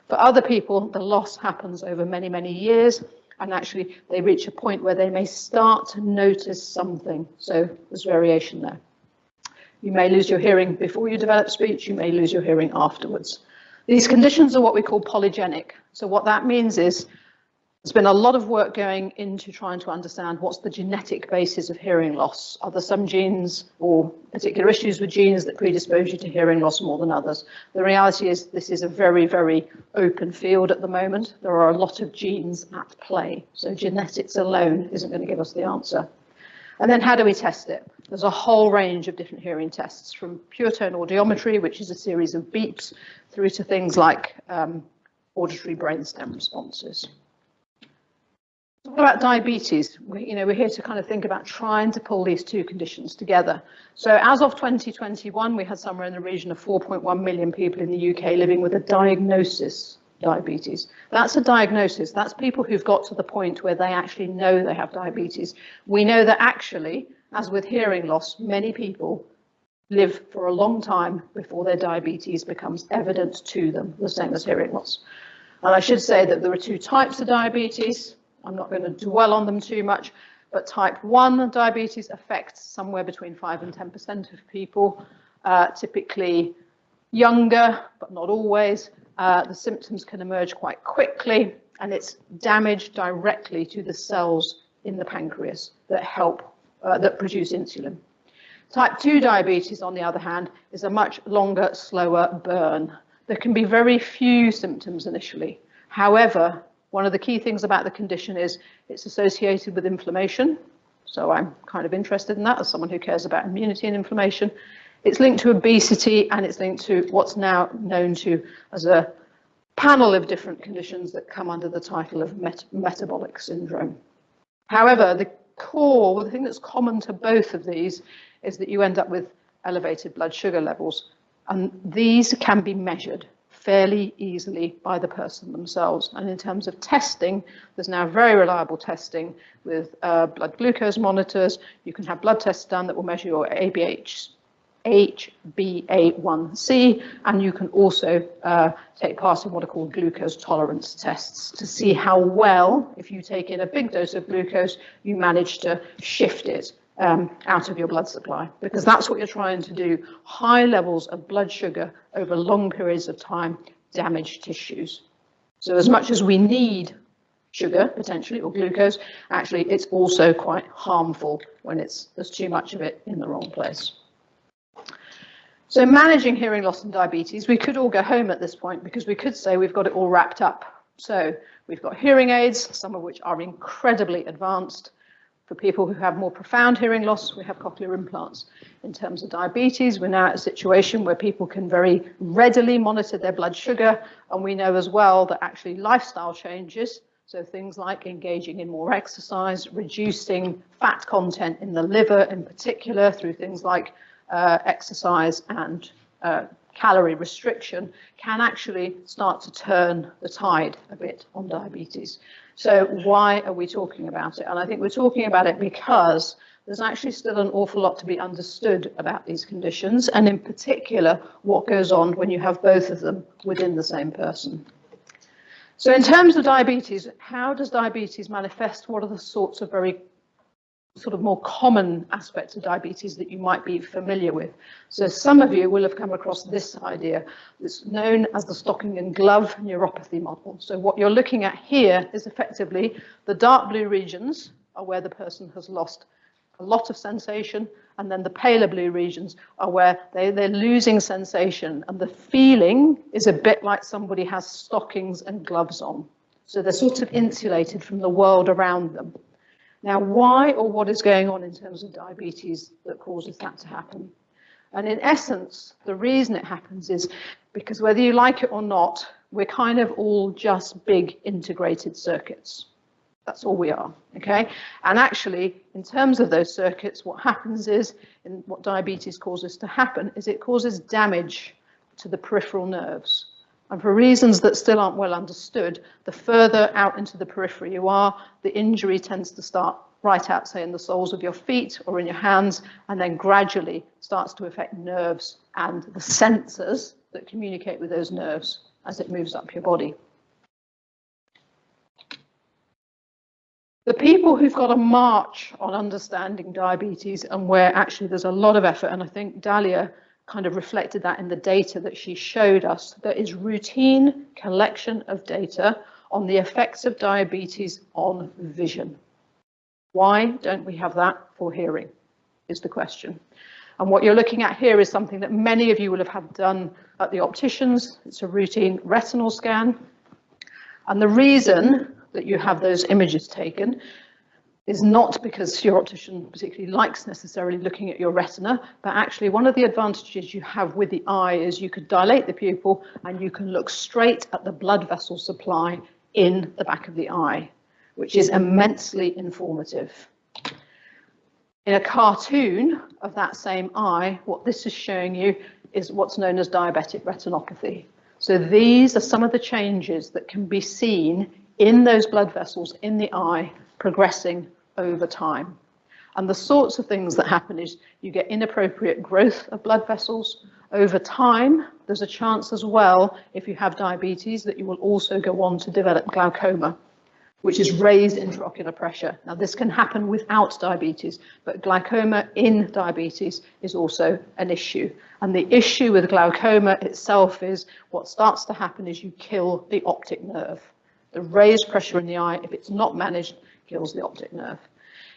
For other people, the loss happens over many, many years, and actually they reach a point where they may start to notice something. So there's variation there. You may lose your hearing before you develop speech, you may lose your hearing afterwards. These conditions are what we call polygenic. So what that means is There's been a lot of work going into trying to understand what's the genetic basis of hearing loss. Are there some genes or particular issues with genes that predispose you to hearing loss more than others? The reality is this is a very, very open field at the moment. There are a lot of genes at play, so genetics alone isn't going to give us the answer. And then how do we test it? There's a whole range of different hearing tests, from pure tone audiometry, which is a series of beeps, through to things like auditory brainstem responses. What about diabetes? We're here to kind of think about trying to pull these two conditions together. So as of 2021, we had somewhere in the region of 4.1 million people in the UK living with a diagnosis diabetes. That's a diagnosis. That's people who've got to the point where they actually know they have diabetes. We know that actually, as with hearing loss, many people live for a long time before their diabetes becomes evident to them, the same as hearing loss. And I should say that there are two types of diabetes. I'm not going to dwell on them too much, but type 1 diabetes affects somewhere between 5 and 10% of people, typically younger, but not always. The symptoms can emerge quite quickly, and it's damage directly to the cells in the pancreas that that produce insulin. Type 2 diabetes, on the other hand, is a much longer, slower burn. There can be very few symptoms initially. However, one of the key things about the condition is it's associated with inflammation. So I'm kind of interested in that as someone who cares about immunity and inflammation. It's linked to obesity, and it's linked to what's now known to as a panel of different conditions that come under the title of metabolic syndrome. However, the thing that's common to both of these is that you end up with elevated blood sugar levels, and these can be measured fairly easily by the person themselves. And in terms of testing, there's now very reliable testing with blood glucose monitors. You can have blood tests done that will measure your HbA1c, and you can also take part in what are called glucose tolerance tests to see how well, if you take in a big dose of glucose, you manage to shift it out of your blood supply, because that's what you're trying to do. High levels of blood sugar over long periods of time damage tissues. So as much as we need sugar, potentially, or glucose, actually it's also quite harmful when there's too much of it in the wrong place. So managing hearing loss and diabetes, we could all go home at this point, because we could say we've got it all wrapped up. So we've got hearing aids, some of which are incredibly advanced. For people who have more profound hearing loss, we have cochlear implants. In terms of diabetes, we're now at a situation where people can very readily monitor their blood sugar, and we know as well that actually lifestyle changes, so things like engaging in more exercise, reducing fat content in the liver in particular through things like exercise and calorie restriction, can actually start to turn the tide a bit on diabetes. So why are we talking about it? And I think we're talking about it because there's actually still an awful lot to be understood about these conditions, and in particular, what goes on when you have both of them within the same person. So in terms of diabetes, how does diabetes manifest? What are the sorts of very more common aspects of diabetes that you might be familiar with? So some of you will have come across this idea. It's known as the stocking and glove neuropathy model. So what you're looking at here is effectively the dark blue regions are where the person has lost a lot of sensation, and then the paler blue regions are where they're losing sensation, and the feeling is a bit like somebody has stockings and gloves on. So they're sort of insulated from the world around them. Now, why or what is going on in terms of diabetes that causes that to happen? And in essence, the reason it happens is because whether you like it or not, we're kind of all just big integrated circuits. That's all we are, okay? And actually, in terms of those circuits, what happens is, and what diabetes causes to happen, is it causes damage to the peripheral nerves. And for reasons that still aren't well understood, the further out into the periphery you are, the injury tends to start right out, say, in the soles of your feet or in your hands, and then gradually starts to affect nerves and the sensors that communicate with those nerves as it moves up your body. The people who've got a march on understanding diabetes, and where actually there's a lot of effort, and I think Dalia kind of reflected that in the data that she showed us, there is routine collection of data on the effects of diabetes on vision. Why don't we have that for hearing, is the question. And what you're looking at here is something that many of you will have had done at the opticians. It's a routine retinal scan. And the reason that you have those images taken is not because your optician particularly likes necessarily looking at your retina, but actually one of the advantages you have with the eye is you could dilate the pupil and you can look straight at the blood vessel supply in the back of the eye, which is immensely informative. In a cartoon of that same eye, what this is showing you is what's known as diabetic retinopathy. So these are some of the changes that can be seen in those blood vessels in the eye progressing over time. And the sorts of things that happen is you get inappropriate growth of blood vessels. Over time, there's a chance as well, if you have diabetes, that you will also go on to develop glaucoma, which is raised intraocular pressure. Now, this can happen without diabetes, but glaucoma in diabetes is also an issue. And the issue with glaucoma itself is what starts to happen is you kill the optic nerve. The raised pressure in the eye, if it's not managed, kills the optic nerve.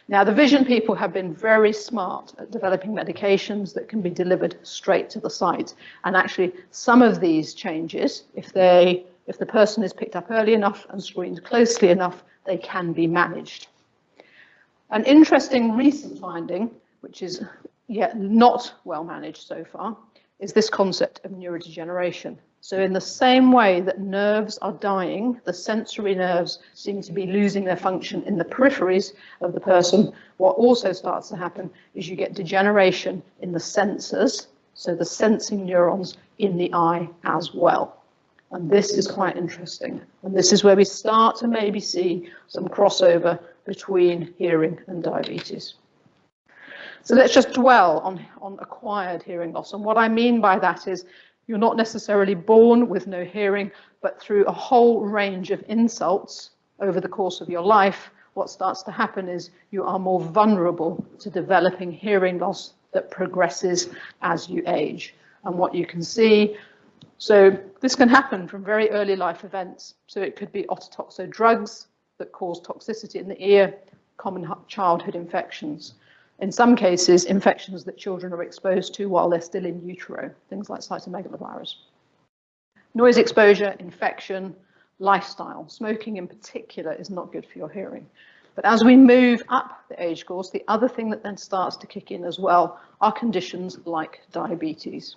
Now, the vision people have been very smart at developing medications that can be delivered straight to the site. And actually, some of these changes, if the person is picked up early enough and screened closely enough, they can be managed. An interesting recent finding, which is yet not well managed so far, is this concept of neurodegeneration. So in the same way that nerves are dying, the sensory nerves seem to be losing their function in the peripheries of the person, what also starts to happen is you get degeneration in the sensors, so the sensing neurons in the eye as well. And this is quite interesting. And this is where we start to maybe see some crossover between hearing and diabetes. So let's just dwell on acquired hearing loss. And what I mean by that is you're not necessarily born with no hearing, but through a whole range of insults over the course of your life, what starts to happen is you are more vulnerable to developing hearing loss that progresses as you age. And what you can see, so this can happen from very early life events. So it could be ototoxo drugs that cause toxicity in the ear, common childhood infections. In some cases, infections that children are exposed to while they're still in utero, things like cytomegalovirus. Noise exposure, infection, lifestyle. Smoking in particular is not good for your hearing. But as we move up the age course, the other thing that then starts to kick in as well are conditions like diabetes.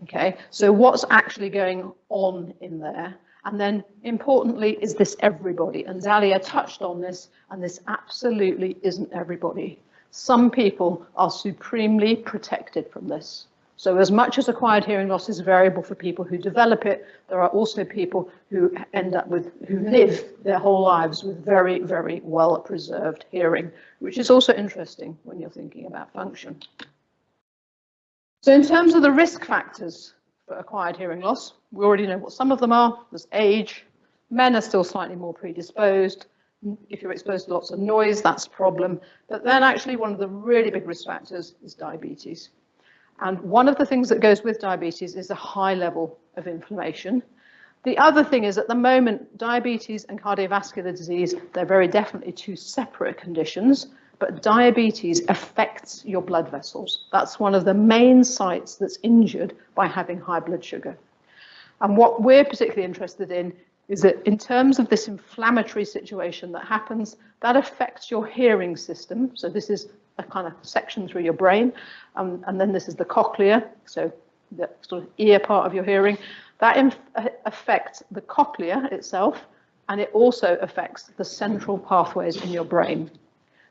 Okay, so what's actually going on in there? And then importantly, is this everybody? And Dalia touched on this, and this absolutely isn't everybody. Some people are supremely protected from this. So as much as acquired hearing loss is variable for people who develop it, there are also people who who live their whole lives with very, very well preserved hearing, which is also interesting when you're thinking about function. So in terms of the risk factors for acquired hearing loss, we already know what some of them are. There's age. Men are still slightly more predisposed. If you're exposed to lots of noise, that's a problem. But then actually one of the really big risk factors is diabetes. And one of the things that goes with diabetes is a high level of inflammation. The other thing is at the moment, diabetes and cardiovascular disease, they're very definitely two separate conditions, but diabetes affects your blood vessels. That's one of the main sites that's injured by having high blood sugar. And what we're particularly interested in is that in terms of this inflammatory situation that happens, that affects your hearing system. So this is a kind of section through your brain, and then this is the cochlea, so the sort of ear part of your hearing. That affects the cochlea itself, and it also affects the central pathways in your brain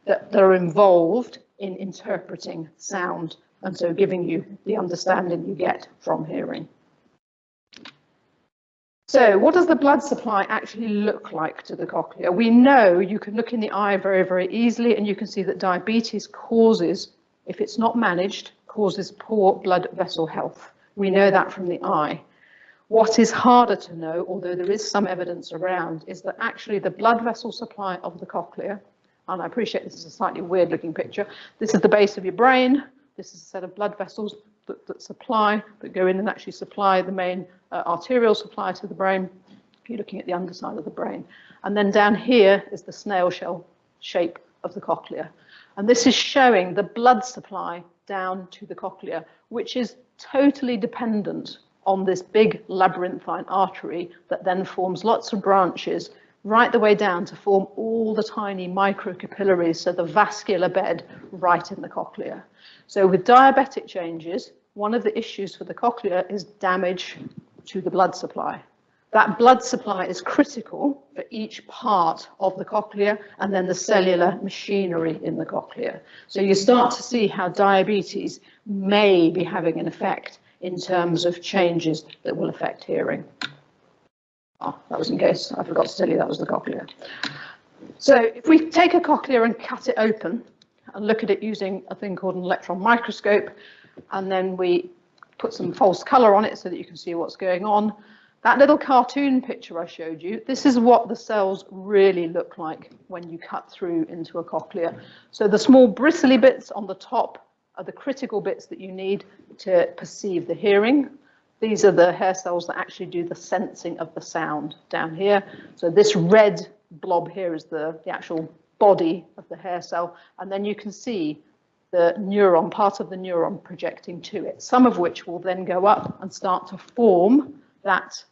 that are involved in interpreting sound, and so giving you the understanding you get from hearing. So what does the blood supply actually look like to the cochlea? We know you can look in the eye very, very easily, and you can see that diabetes causes, if it's not managed, causes poor blood vessel health. We know that from the eye. What is harder to know, although there is some evidence around, is that actually the blood vessel supply of the cochlea, and I appreciate this is a slightly weird looking picture, this is the base of your brain, this is a set of blood vessels that go in and actually supply the main arterial supply to the brain. you're looking at the underside of the brain. And then down here is the snail shell shape of the cochlea. And this is showing the blood supply down to the cochlea, which is totally dependent on this big labyrinthine artery that then forms lots of branches right the way down to form all the tiny microcapillaries, so the vascular bed right in the cochlea. So with diabetic changes, one of the issues for the cochlea is damage to the blood supply. That blood supply is critical for each part of the cochlea and then the cellular machinery in the cochlea. So you start to see how diabetes may be having an effect in terms of changes that will affect hearing. Oh, that was in case I forgot to tell you that was the cochlea. So if we take a cochlea and cut it open and look at it using a thing called an electron microscope, and then we put some false color on it so that you can see what's going on. That little cartoon picture I showed you, this is what the cells really look like when you cut through into a cochlea. So the small bristly bits on the top are the critical bits that you need to perceive the hearing. These are the hair cells that actually do the sensing of the sound down here. So this red blob here is the actual body of the hair cell. And then you can see the neuron, part of the neuron projecting to it, some of which will then go up and start to form that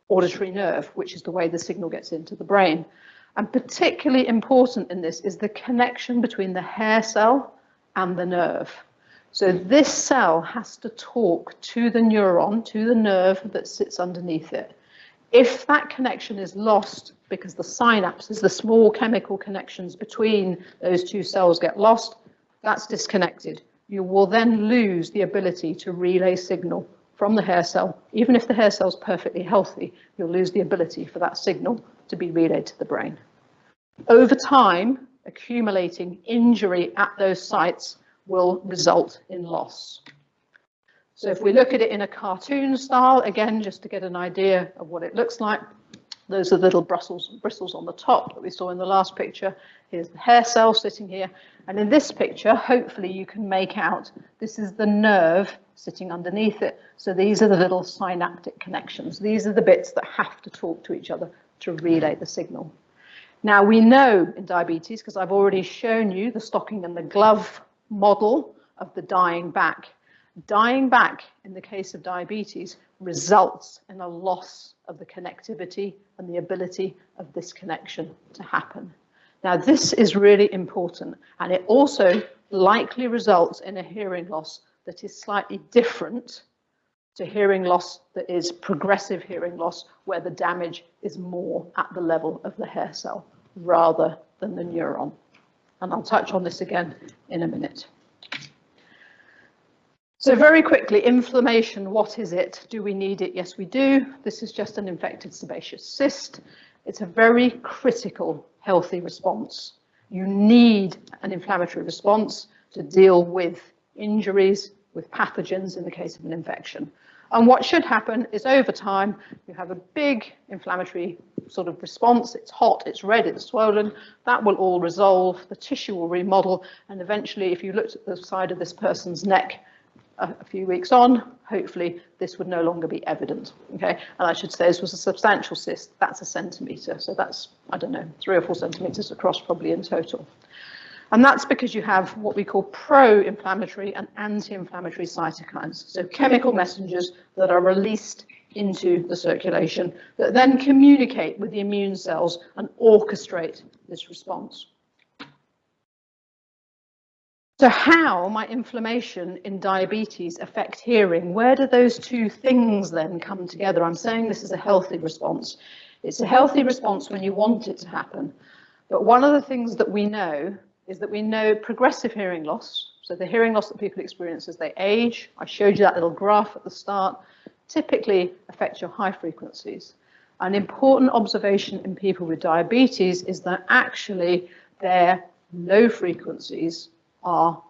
auditory nerve, which is the way the signal gets into the brain. And particularly important in this is the connection between the hair cell and the nerve. So this cell has to talk to the neuron, to the nerve that sits underneath it. If that connection is lost because the synapses, the small chemical connections between those two cells get lost, that's disconnected. You will then lose the ability to relay signal from the hair cell. Even if the hair cell is perfectly healthy, you'll lose the ability for that signal to be relayed to the brain. Over time, accumulating injury at those sites will result in loss. So if we look at it in a cartoon style, again, just to get an idea of what it looks like, those are the little bristles on the top that we saw in the last picture. Here's the hair cell sitting here. And in this picture, hopefully you can make out, this is the nerve sitting underneath it. So these are the little synaptic connections. These are the bits that have to talk to each other to relay the signal. Now we know in diabetes, because I've already shown you the stocking and the glove model of the dying back. Dying back in the case of diabetes results in a loss of the connectivity and the ability of this connection to happen. Now this is really important, and it also likely results in a hearing loss that is slightly different to hearing loss that is progressive hearing loss, where the damage is more at the level of the hair cell rather than the neuron. And I'll touch on this again in a minute. So very quickly, inflammation, what is it? Do we need it? Yes, we do. This is just an infected sebaceous cyst. It's a very critical healthy response. You need an inflammatory response to deal with injuries, with pathogens in the case of an infection. And what should happen is over time, you have a big inflammatory sort of response. It's hot, it's red, it's swollen. That will all resolve. The tissue will remodel. And eventually, if you looked at the side of this person's neck a few weeks on, hopefully this would no longer be evident. Okay, and I should say this was a substantial cyst. That's a centimetre. So that's, I don't know, 3 or 4 centimetres across probably in total. And that's because you have what we call pro-inflammatory and anti-inflammatory cytokines. So chemical messengers that are released into the circulation that then communicate with the immune cells and orchestrate this response. So how might inflammation in diabetes affect hearing? Where do those two things then come together? I'm saying this is a healthy response. It's a healthy response when you want it to happen. But one of the things that we know is that we know progressive hearing loss, so the hearing loss that people experience as they age, I showed you that little graph at the start, typically affects your high frequencies. An important observation in people with diabetes is that actually their low frequencies are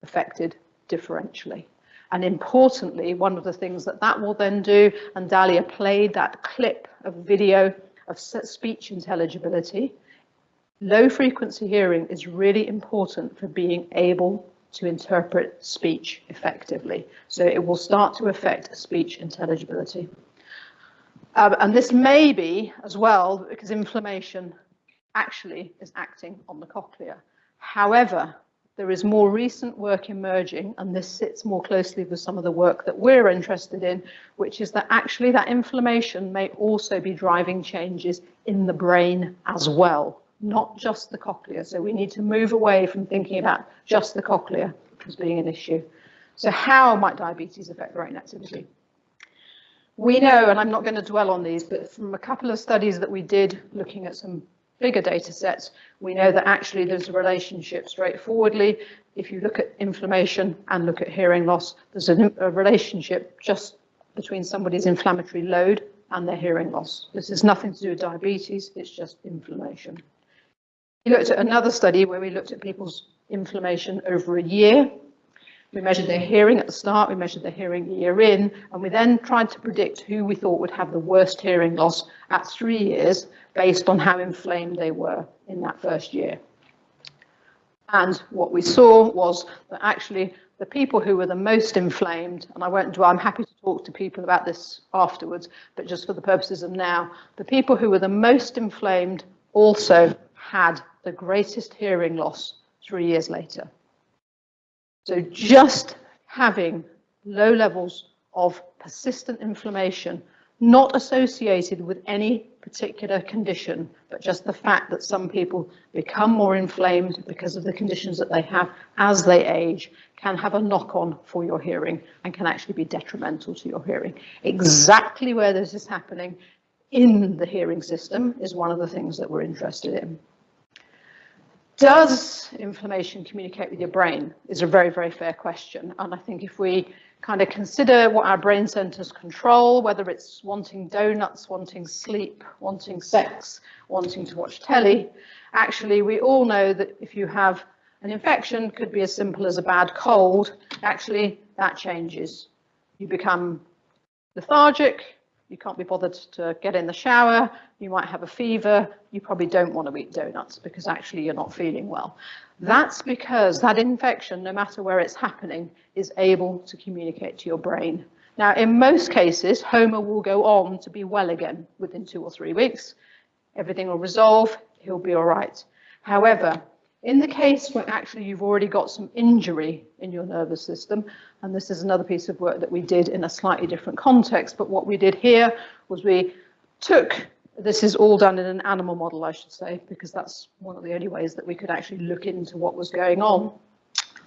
affected differentially. And importantly, one of the things that will then do, and Dalia played that clip of video of speech intelligibility, low frequency hearing is really important for being able to interpret speech effectively. So it will start to affect speech intelligibility. And this may be as well because inflammation actually is acting on the cochlea. However, there is more recent work emerging, and this sits more closely with some of the work that we're interested in, which is that actually that inflammation may also be driving changes in the brain as well, not just the cochlea. So we need to move away from thinking about just the cochlea as being an issue. So how might diabetes affect brain activity? We know, and I'm not going to dwell on these, but from a couple of studies that we did looking at some bigger data sets, we know that actually there's a relationship straightforwardly. If you look at inflammation and look at hearing loss, there's a relationship just between somebody's inflammatory load and their hearing loss. This has nothing to do with diabetes, it's just inflammation. We looked at another study where we looked at people's inflammation over a year. We measured their hearing at the start, we measured their hearing a year in, and we then tried to predict who we thought would have the worst hearing loss at 3 years based on how inflamed they were in that first year. And what we saw was that actually the people who were the most inflamed, and I won't dwell, I'm happy to talk to people about this afterwards, but just for the purposes of now, the people who were the most inflamed also had the greatest hearing loss 3 years later. So just having low levels of persistent inflammation, not associated with any particular condition, but just the fact that some people become more inflamed because of the conditions that they have as they age, can have a knock-on for your hearing and can actually be detrimental to your hearing. Exactly where this is happening in the hearing system is one of the things that we're interested in. Does inflammation communicate with your brain is a very, very fair question. And I think if we kind of consider what our brain centers control, whether it's wanting donuts, wanting sleep, wanting sex, wanting to watch telly, actually we all know that if you have an infection, could be as simple as a bad cold, actually that changes. You become lethargic, you can't be bothered to get in the shower, you might have a fever, you probably don't want to eat donuts because actually you're not feeling well. That's because that infection, no matter where it's happening, is able to communicate to your brain. Now, in most cases, Homer will go on to be well again within 2 or 3 weeks. Everything will resolve, he'll be all right. However, in the case where actually you've already got some injury in your nervous system, and this is another piece of work that we did in a slightly different context, but what we did here was we took, this is all done in an animal model, I should say, because that's one of the only ways that we could actually look into what was going on.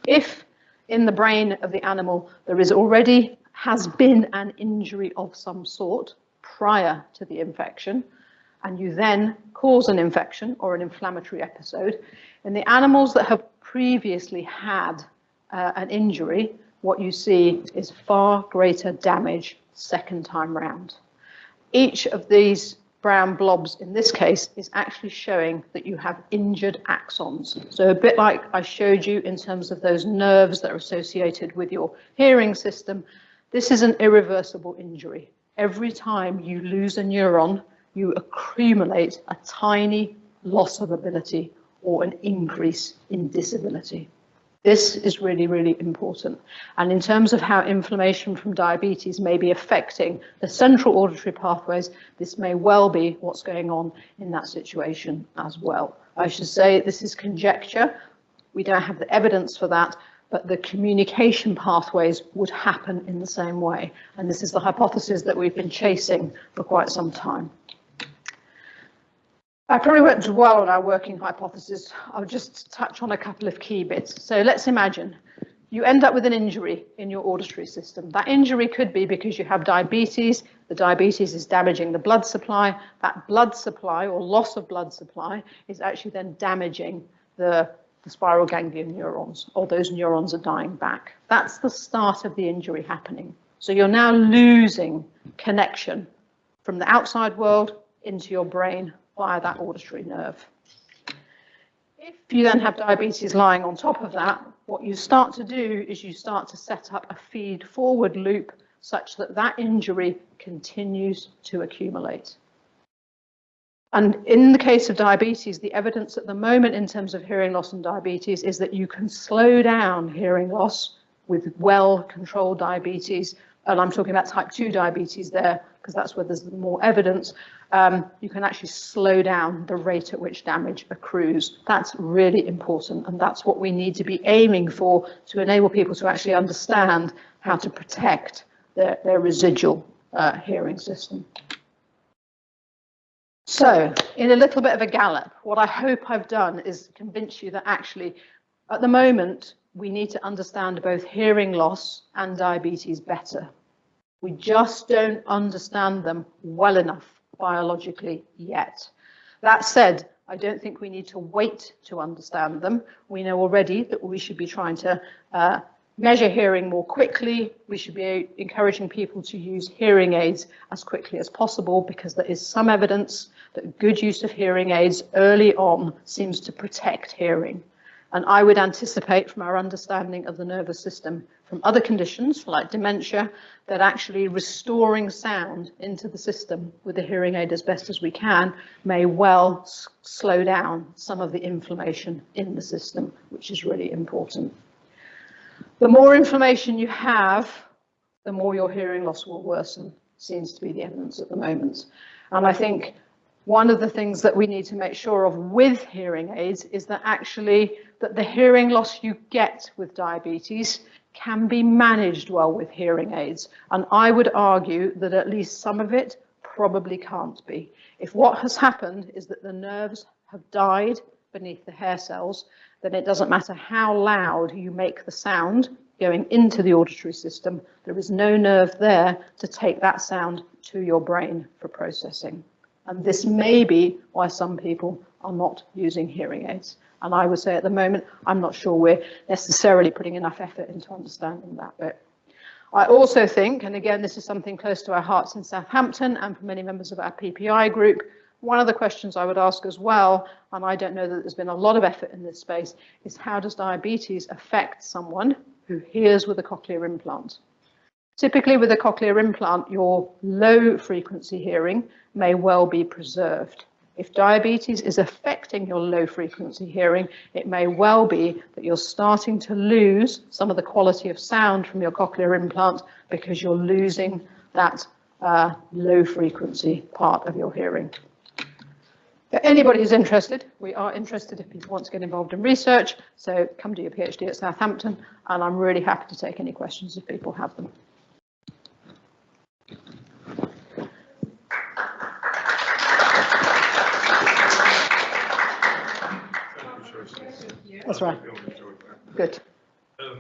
If in the brain of the animal there is already has been an injury of some sort prior to the infection, and you then cause an infection or an inflammatory episode, in the animals that have previously had an injury, what you see is far greater damage second time round. Each of these brown blobs in this case is actually showing that you have injured axons. So a bit like I showed you in terms of those nerves that are associated with your hearing system, this is an irreversible injury. Every time you lose a neuron, you accumulate a tiny loss of ability or an increase in disability. This is really, really important. And in terms of how inflammation from diabetes may be affecting the central auditory pathways, this may well be what's going on in that situation as well. I should say this is conjecture. We don't have the evidence for that, but the communication pathways would happen in the same way. And this is the hypothesis that we've been chasing for quite some time. I probably won't dwell on our working hypothesis. I'll just touch on a couple of key bits. So let's imagine you end up with an injury in your auditory system. That injury could be because you have diabetes. The diabetes is damaging the blood supply. That blood supply or loss of blood supply is actually then damaging the spiral ganglion neurons, or those neurons are dying back. That's the start of the injury happening. So you're now losing connection from the outside world into your brain via that auditory nerve. If you then have diabetes lying on top of that, what you start to do is you start to set up a feed-forward loop such that that injury continues to accumulate. And in the case of diabetes, the evidence at the moment in terms of hearing loss and diabetes is that you can slow down hearing loss with well-controlled diabetes and I'm talking about type 2 diabetes there, because that's where there's more evidence, you can actually slow down the rate at which damage accrues. That's really important, and that's what we need to be aiming for to enable people to actually understand how to protect their residual hearing system. So, in a little bit of a gallop, what I hope I've done is convince you that actually, at the moment, we need to understand both hearing loss and diabetes better. We just don't understand them well enough biologically yet. That said, I don't think we need to wait to understand them. We know already that we should be trying to measure hearing more quickly. We should be encouraging people to use hearing aids as quickly as possible, because there is some evidence that good use of hearing aids early on seems to protect hearing. And I would anticipate, from our understanding of the nervous system from other conditions like dementia, that actually restoring sound into the system with the hearing aid as best as we can may well slow down some of the inflammation in the system, which is really important. The more inflammation you have, the more your hearing loss will worsen, seems to be the evidence at the moment. And I think one of the things that we need to make sure of with hearing aids is that actually that the hearing loss you get with diabetes can be managed well with hearing aids. And I would argue that at least some of it probably can't be. If what has happened is that the nerves have died beneath the hair cells, then it doesn't matter how loud you make the sound going into the auditory system, there is no nerve there to take that sound to your brain for processing. And this may be why some people are not using hearing aids. And I would say at the moment, I'm not sure we're necessarily putting enough effort into understanding that bit. I also think, and again, this is something close to our hearts in Southampton and for many members of our PPI group, one of the questions I would ask as well, and I don't know that there's been a lot of effort in this space, is how does diabetes affect someone who hears with a cochlear implant? Typically with a cochlear implant, your low frequency hearing may well be preserved. If diabetes is affecting your low frequency hearing, it may well be that you're starting to lose some of the quality of sound from your cochlear implant because you're losing that low frequency part of your hearing. If anybody is interested, we are interested if people want to get involved in research, so come do your PhD at Southampton, and I'm really happy to take any questions if people have them. That's right. Good. I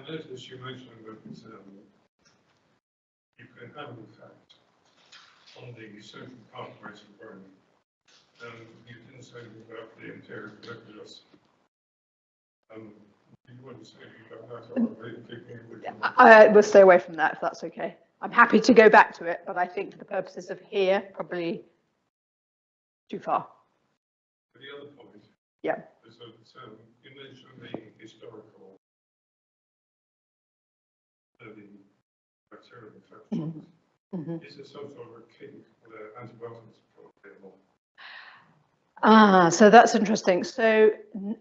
noticed you mentioned that you can have an effect on the central pathways of the brain. You didn't say anything about the anterior nucleus. Do you want to say anything about that? I will stay away from that if that's okay. I'm happy to go back to it, but I think for the purposes of here, probably too far. The other point. Yeah. Is that you mentioned the historical the bacterial infections. Mm-hmm. Is there some sort of a kink where antibiotics are available? So that's interesting. So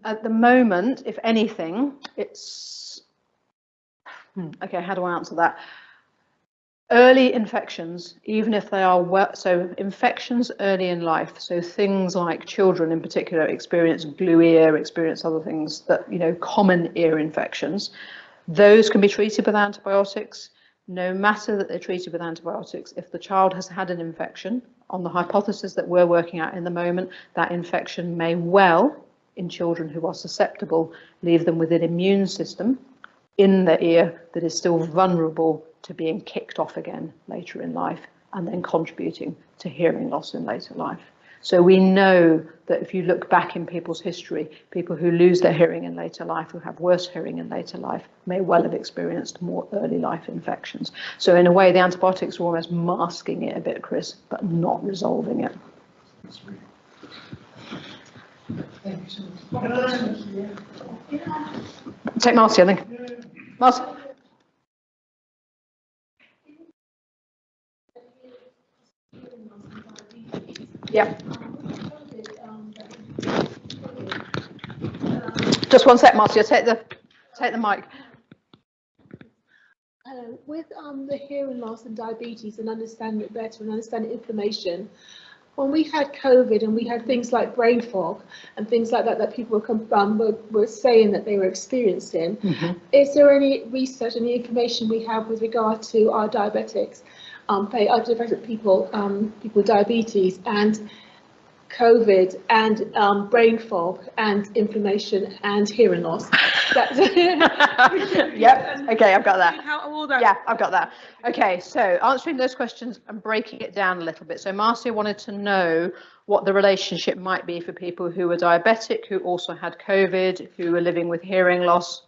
at the moment, if anything, it's okay. How do I answer that? Early infections, even if they are so infections early in life, so things like children in particular experience glue ear, experience other things that, common ear infections, those can be treated with antibiotics. No matter that they're treated with antibiotics, if the child has had an infection, on the hypothesis that we're working at in the moment, that infection may well, in children who are susceptible, leave them with an immune system in the ear that is still vulnerable to being kicked off again later in life and then contributing to hearing loss in later life. So we know that if you look back in people's history, people who lose their hearing in later life, who have worse hearing in later life, may well have experienced more early life infections. So in a way, the antibiotics are almost masking it a bit, Chris, but not resolving it. Take Marcy, I think. Marcy? Yeah. Just one sec, Marcy. Take the mic. With the hearing loss and diabetes and understanding it better and understanding inflammation, when we had COVID and we had things like brain fog and things like that that people were saying that they were experiencing, is there any research, any information we have with regard to our diabetics, our diabetic people, people with diabetes and COVID and brain fog and inflammation and hearing loss? Yep, okay, I've got that. How all that? Yeah, I've got that. Okay, so answering those questions and breaking it down a little bit. So Marcia wanted to know what the relationship might be for people who were diabetic, who also had COVID, who were living with hearing loss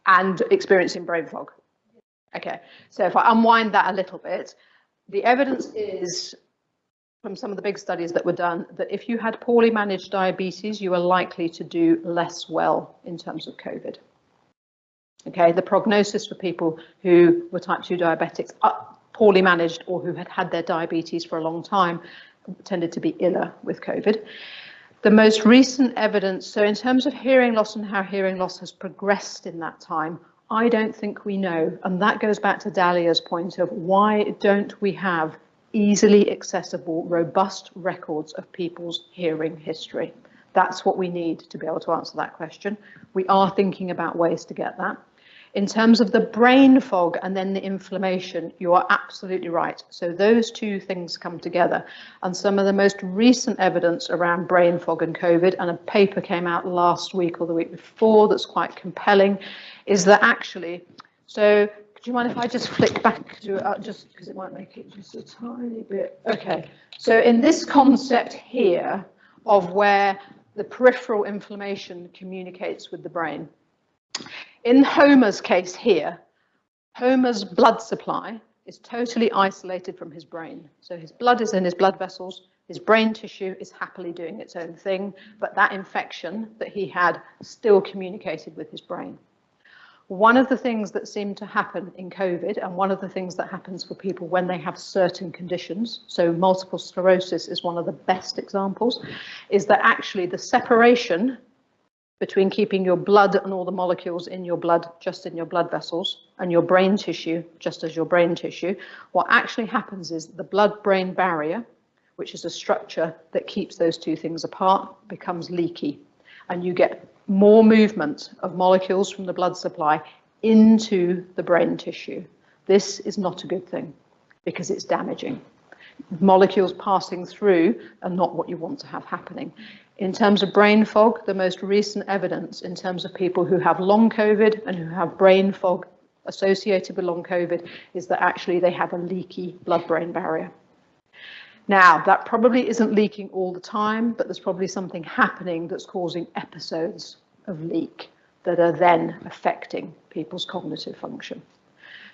and experiencing brain fog. Okay, so if I unwind that a little bit, the evidence is from some of the big studies that were done that if you had poorly managed diabetes, you are likely to do less well in terms of COVID. Okay, the prognosis for people who were type 2 diabetics, poorly managed or who had had their diabetes for a long time, tended to be iller with COVID. The most recent evidence, so in terms of hearing loss and how hearing loss has progressed in that time, I don't think we know. And that goes back to Dalia's point of why don't we have easily accessible, robust records of people's hearing history? That's what we need to be able to answer that question. We are thinking about ways to get that. In terms of the brain fog and then the inflammation, you are absolutely right. So those two things come together. And some of the most recent evidence around brain fog and COVID, and a paper came out last week or the week before that's quite compelling, is that actually, so do you mind if I just flick back to just because it might make it just a tiny bit? Okay, so in this concept here of where the peripheral inflammation communicates with the brain, in Homer's case here, Homer's blood supply is totally isolated from his brain. So his blood is in his blood vessels, his brain tissue is happily doing its own thing, but that infection that he had still communicated with his brain. One of the things that seemed to happen in COVID, and one of the things that happens for people when they have certain conditions, so multiple sclerosis is one of the best examples, is that actually the separation between keeping your blood and all the molecules in your blood just in your blood vessels and your brain tissue just as your brain tissue, what actually happens is the blood-brain barrier, which is a structure that keeps those two things apart, becomes leaky, and you get more movement of molecules from the blood supply into the brain tissue. This is not a good thing because it's damaging. Molecules passing through are not what you want to have happening. In terms of brain fog, the most recent evidence in terms of people who have long COVID and who have brain fog associated with long COVID is that actually they have a leaky blood-brain barrier. Now, that probably isn't leaking all the time, but there's probably something happening that's causing episodes of leak that are then affecting people's cognitive function.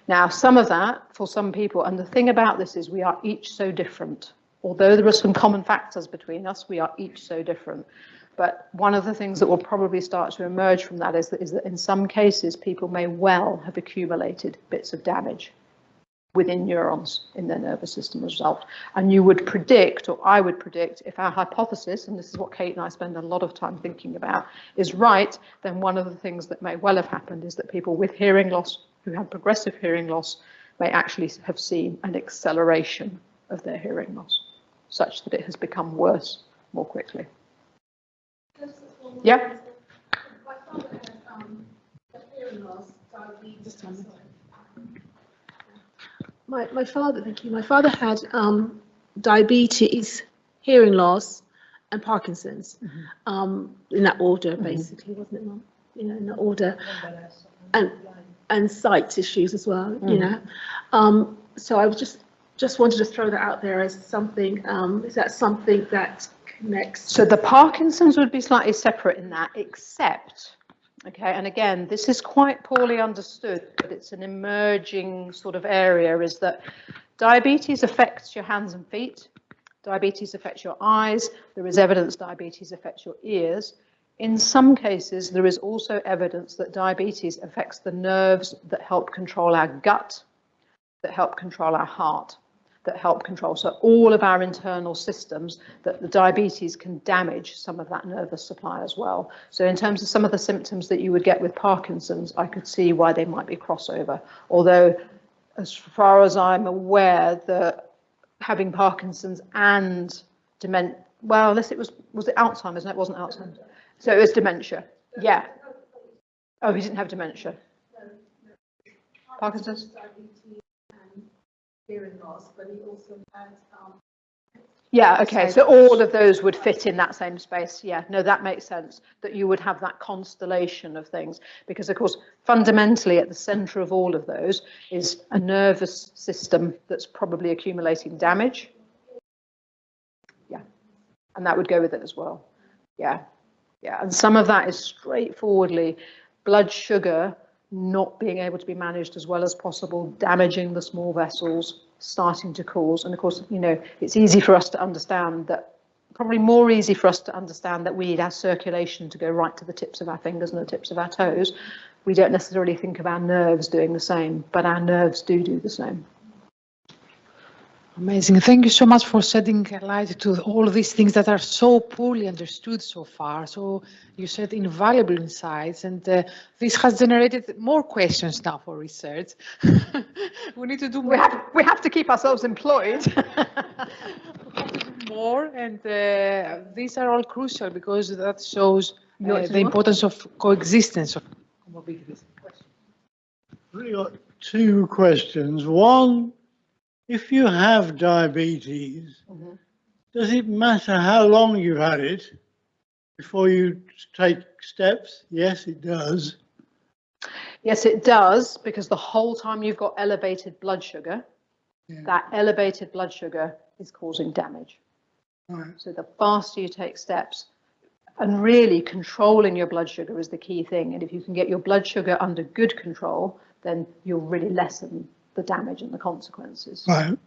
Now, some of that, for some people, and the thing about this is we are each so different. Although there are some common factors between us, we are each so different. But one of the things that will probably start to emerge from that is that in some cases, people may well have accumulated bits of damage within neurons in their nervous system as a result. And you would predict, or I would predict, if our hypothesis, and this is what Kate and I spend a lot of time thinking about, is right, then one of the things that may well have happened is that people with hearing loss, who had progressive hearing loss, may actually have seen an acceleration of their hearing loss, such that it has become worse more quickly. Yeah? My father had hearing loss, diabetes. My father, thank you. My father had diabetes, hearing loss, and Parkinson's. In that order, basically, wasn't it, Mum? You know, in that order, and sight issues as well. You know, so I was just wanted to throw that out there as something. Is that something that connects? So the Parkinson's would be slightly separate in that, except, okay, and again, this is quite poorly understood, but it's an emerging sort of area, is that diabetes affects your hands and feet, diabetes affects your eyes, there is evidence diabetes affects your ears. In some cases, there is also evidence that diabetes affects the nerves that help control our gut, that help control our heart. that help control. So all of our internal systems, that the diabetes can damage some of that nervous supply as well. So in terms of some of the symptoms that you would get with Parkinson's, I could see why they might be crossover. Although, as far as I'm aware, that having Parkinson's and dementia, well, unless it was it Alzheimer's? No, it wasn't Alzheimer's. So it was dementia. Yeah. Oh, he didn't have dementia. Parkinson's? Hearing loss, but he also had Yeah, okay, so all of those would fit in that same space. Yeah, no, that makes sense, that you would have that constellation of things, because of course, fundamentally at the center of all of those is a nervous system that's probably accumulating damage. Yeah, and that would go with it as well. Yeah, yeah, and some of that is straightforwardly blood sugar not being able to be managed as well as possible, damaging the small vessels, starting to cause. And of course, you know, it's easy for us to understand that, probably more easy for us to understand that we need our circulation to go right to the tips of our fingers and the tips of our toes. We don't necessarily think of our nerves doing the same, but our nerves do the same. Amazing. Thank you so much for shedding light to all these things that are so poorly understood so far. So you said invaluable insights, and this has generated more questions now for research. We need to do more. We have to keep ourselves employed. More, and these are all crucial because that shows the importance of coexistence of comorbidities. Really got two questions. One, if you have diabetes, does it matter how long you've had it before you take steps? Yes, it does. Yes, it does, because the whole time you've got elevated blood sugar, that elevated blood sugar is causing damage. Right. So the faster you take steps, and really controlling your blood sugar is the key thing. And if you can get your blood sugar under good control, then you'll really lessen the damage and the consequences. Right.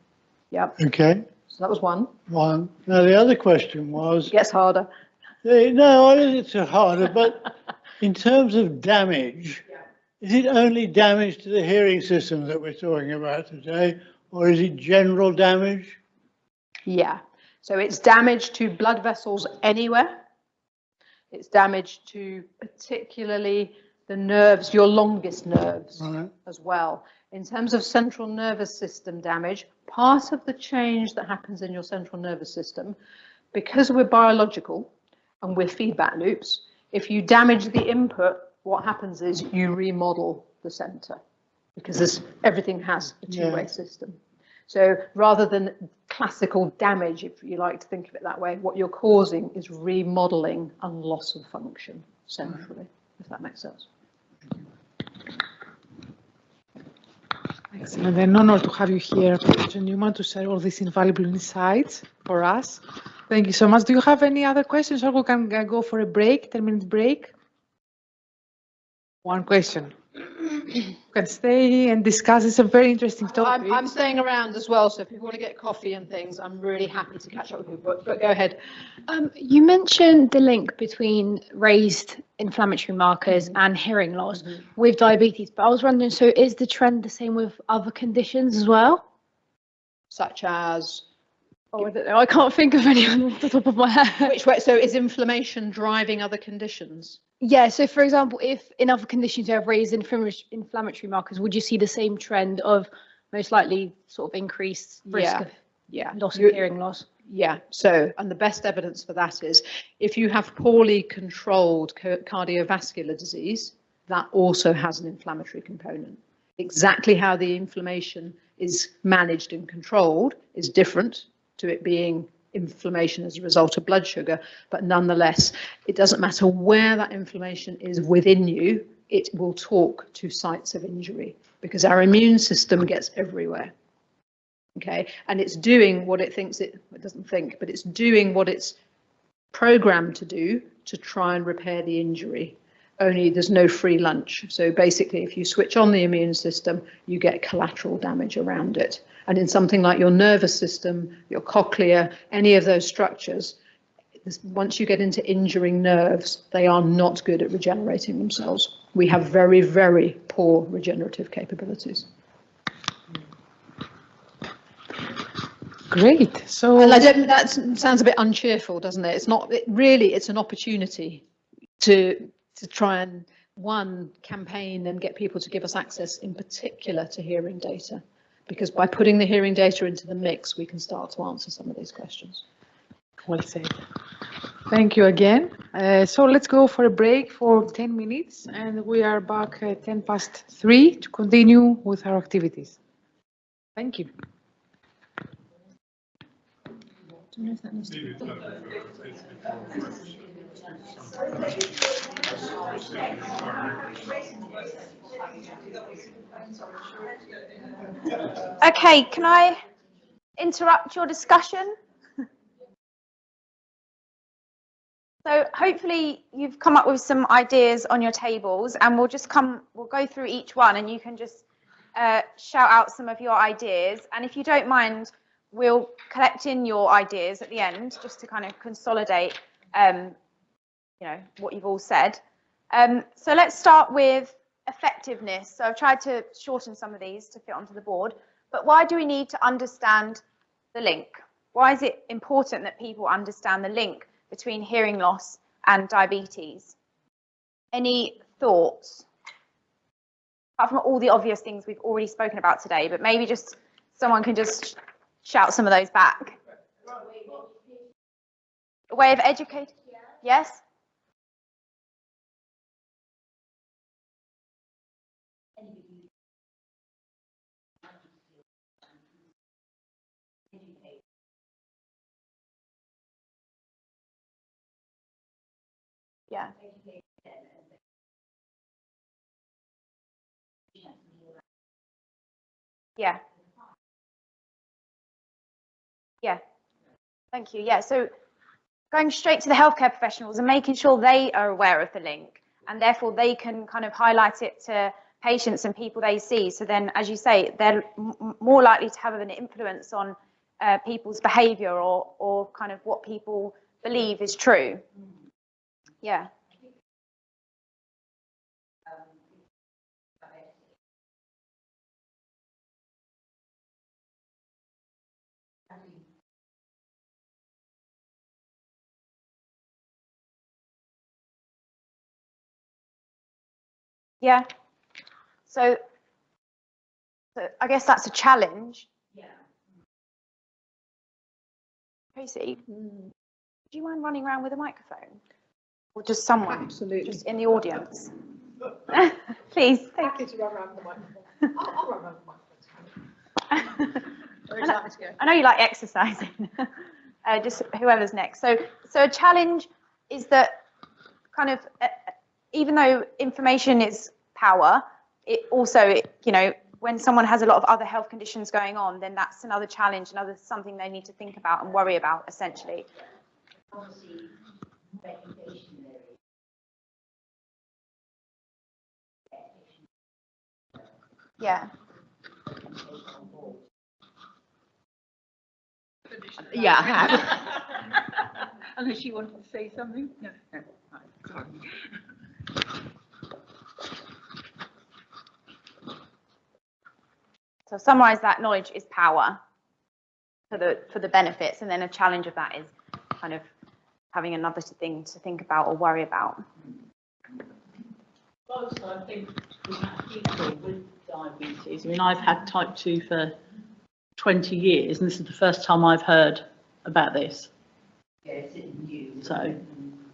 Yep. Okay. So that was one. One. Now the other question was. It gets harder. No, it's harder, but in terms of damage, is it only damage to the hearing system that we're talking about today, or is it general damage? Yeah. So it's damage to blood vessels anywhere. It's damage to particularly the nerves, your longest nerves, Right. as well. In terms of central nervous system damage, part of the change that happens in your central nervous system, because we're biological and we're feedback loops, if you damage the input, what happens is you remodel the center, because everything has a two-way system. So rather than classical damage, if you like to think of it that way, what you're causing is remodeling and loss of function centrally, if that makes sense. Excellent. An honor to have you here, Professor Newman, to share all these invaluable insights for us. Thank you so much. Do you have any other questions, or we can go for a break, 10-minute break? One question. You can stay and discuss. It's a very interesting topic. I'm staying around as well, so if you want to get coffee and things, I'm really happy to catch up with you, but go ahead. You mentioned the link between raised inflammatory markers and hearing loss with diabetes, but I was wondering, so is the trend the same with other conditions as well? Such as? Oh, I don't know. I can't think of any off the top of my head. Which way? So is inflammation driving other conditions? Yeah, so for example, if in other conditions you have raised inflammatory markers, would you see the same trend of most likely sort of increased risk of loss of hearing loss? Yeah, so, and the best evidence for that is if you have poorly controlled cardiovascular disease, that also has an inflammatory component. Exactly how the inflammation is managed and controlled is different to it being inflammation as a result of blood sugar, but nonetheless, it doesn't matter where that inflammation is within you, it will talk to sites of injury, because our immune system gets everywhere. Okay, and it's doing what it thinks it doesn't think, but it's doing what it's programmed to do to try and repair the injury. Only there's no free lunch. So basically, if you switch on the immune system, you get collateral damage around it. And in something like your nervous system, your cochlea, any of those structures, once you get into injuring nerves, they are not good at regenerating themselves. We have very, very poor regenerative capabilities. Great. So Well, that sounds a bit uncheerful, doesn't it? It's not, really, it's an opportunity to try and, one, campaign and get people to give us access in particular to hearing data. Because by putting the hearing data into the mix, we can start to answer some of these questions. well said. Thank you again. So let's go for a break for 10 minutes and we are back at 3:10 to continue with our activities. Thank you. Okay, can I interrupt your discussion? So hopefully you've come up with some ideas on your tables, and we'll go through each one, and you can just shout out some of your ideas. And if you don't mind, we'll collect in your ideas at the end, just to kind of consolidate, what you've all said. So let's start with effectiveness. So I've tried to shorten some of these to fit onto the board. But why do we need to understand the link? Why is it important that people understand the link between hearing loss and diabetes? Any thoughts? Apart from all the obvious things we've already spoken about today, but maybe just someone can just shout some of those back. A way of educating? Yes? Yeah. Yeah. Yeah. Thank you. Yeah. So going straight to the healthcare professionals and making sure they are aware of the link, and therefore they can kind of highlight it to patients and people they see. So then, as you say, they're more likely to have an influence on people's behavior or kind of what people believe is true. Yeah. Yeah. So I guess that's a challenge. Yeah. Tracey, do you mind running around with a microphone? Or just someone? Absolutely. Just in the audience? Please, thank you. To run around the microphone. I'll run around the microphone. I know you like exercising. Just whoever's next. So a challenge is that kind of, even though information is power, it also, when someone has a lot of other health conditions going on, then that's another challenge, something they need to think about and worry about, essentially. Yeah. Yeah, I have. Unless you wanted to say something? No. Right, sorry. So summarize that: knowledge is power for the benefits, and then a challenge of that is kind of having another thing to think about or worry about. Also, I think we have people with diabetes. I mean, I've had type 2 for 20 years, and this is the first time I've heard about this. So,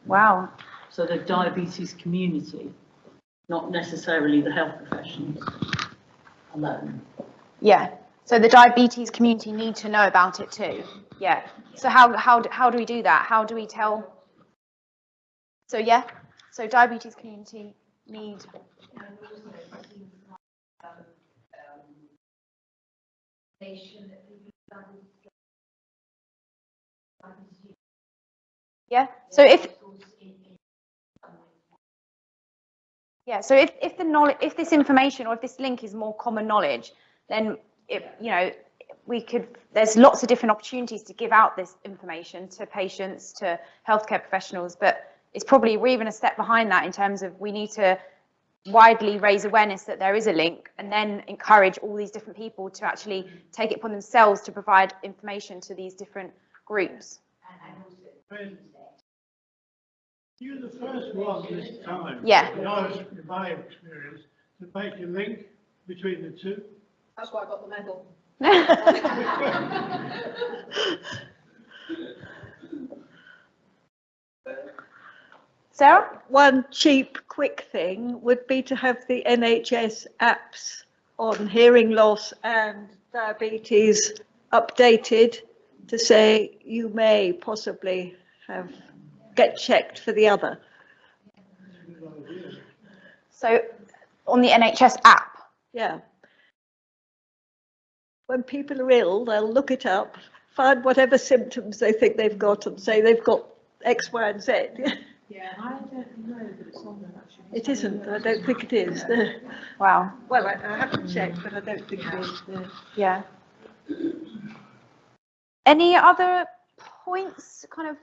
Wow. so the diabetes community, not necessarily the health professionals alone. Yeah. So the diabetes community need to know about it too. Yeah. So how do we do that? How do we tell? So yeah. So diabetes community need. Yeah. So if the knowledge, if this information or if this link is more common knowledge, then there's lots of different opportunities to give out this information to patients, to healthcare professionals, but we're even a step behind that in terms of we need to widely raise awareness that there is a link, and then encourage all these different people to actually take it upon themselves to provide information to these different groups. You're the first one this time. Yeah. In my experience, to make a link between the two. That's why I got the medal. Sarah? One cheap, quick thing would be to have the NHS apps on hearing loss and diabetes updated to say you may possibly get checked for the other. So on the NHS app? Yeah. When people are ill, they'll look it up, find whatever symptoms they think they've got and say they've got X, Y, and Z. Yeah, I don't know that it's on there actually. It isn't, I don't think it is. Wow. Well, I haven't checked, but I don't think it is. Yeah. Any other points, kind of?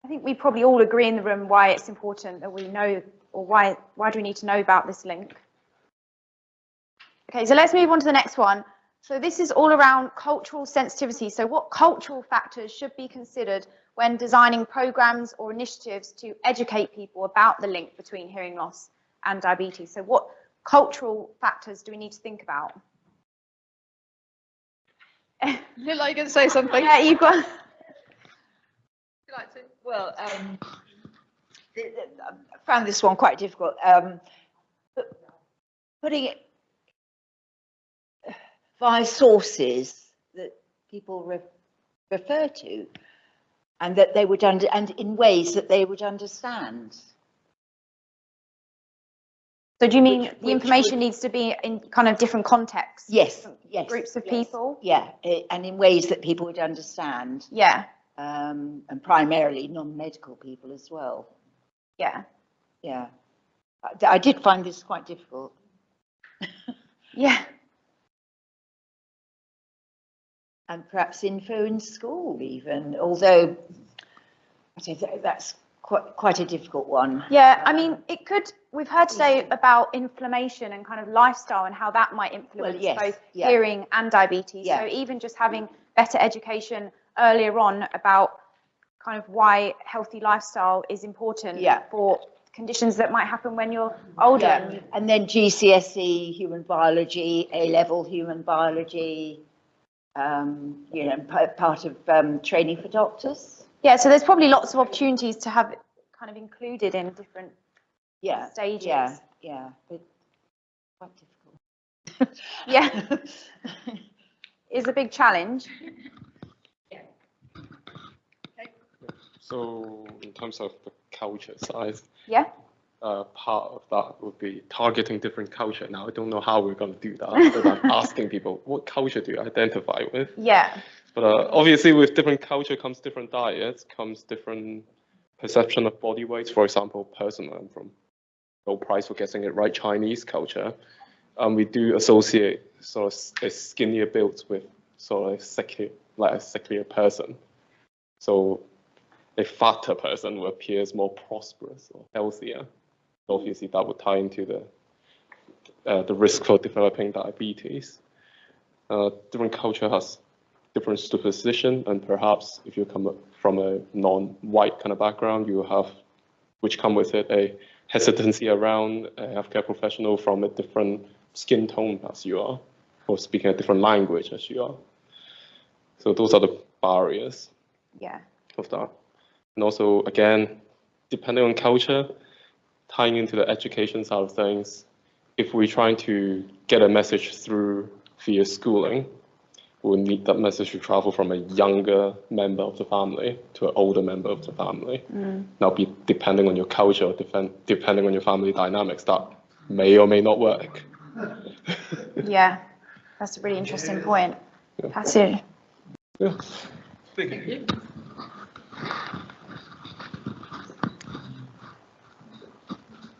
I think we probably all agree in the room why it's important that we know, or why do we need to know about this link? Okay, so let's move on to the next one. So this is all around cultural sensitivity. So what cultural factors should be considered when designing programs or initiatives to educate people about the link between hearing loss and diabetes? So what cultural factors do we need to think about? You're like going to say something? Yeah, you've got. Would you like to? Well, I found this one quite difficult. Putting it via sources that people refer to, and that they would and in ways that they would understand. So do you mean the information needs to be in kind of different contexts? Yes, yes. Groups of yes. people? Yeah, and in ways that people would understand. Yeah. And primarily non-medical people as well. Yeah. Yeah. I did find this quite difficult. Yeah. And perhaps info in school even, although I think that's quite a difficult one. Yeah, I mean, it could, we've heard today about inflammation and kind of lifestyle and how that might influence both hearing and diabetes. So even just having better education earlier on about kind of why healthy lifestyle is important for conditions that might happen when you're older. Yeah. And then GCSE, human biology, A-level human biology, you know, part of training for doctors. Yeah, so there's probably lots of opportunities to have it kind of included in different stages. Yeah, but quite difficult. Yeah, it's a big challenge. So in terms of the culture side, part of that would be targeting different culture. Now, I don't know how we're going to do that, other than asking people, what culture do you identify with? Yeah. But obviously with different culture comes different diets, comes different perception of body weight. For example, personally, I'm from no prize for getting it right, Chinese culture. We do associate sort of a skinnier build with sort of sickly, like a sicklier person. So a fatter person will appear as more prosperous or healthier. Obviously, that would tie into the risk for developing diabetes. Different culture has different superstition, and perhaps if you come from a non-white kind of background, you have, which come with it, a hesitancy around a healthcare professional from a different skin tone as you are, or speaking a different language as you are. So those are the barriers of that. And also, again, depending on culture, tying into the education side of things, if we're trying to get a message through via schooling, we'll need that message to travel from a younger member of the family to an older member of the family. Now, depending on your culture, depending on your family dynamics, that may or may not work. Yeah, that's a really interesting point. That's it. Yeah. Thank you.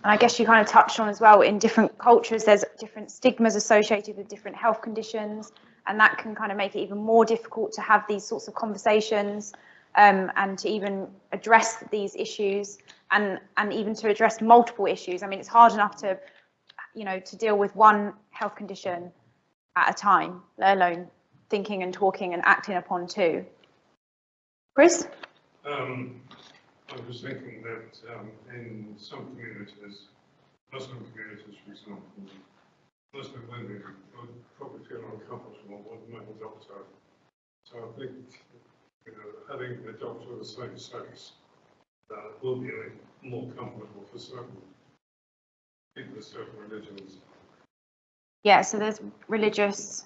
And I guess you kind of touched on as well, in different cultures, there's different stigmas associated with different health conditions, and that can kind of make it even more difficult to have these sorts of conversations. and to even address these issues and even to address multiple issues. I mean, it's hard enough to, to deal with one health condition at a time, let alone thinking and talking and acting upon two. Chris? I was thinking that in some communities, Muslim communities, for example, Muslim women would probably feel uncomfortable with a male doctor. So I think, having a doctor of the same sex will be more comfortable for certain people of certain religions. Yeah, so there's religious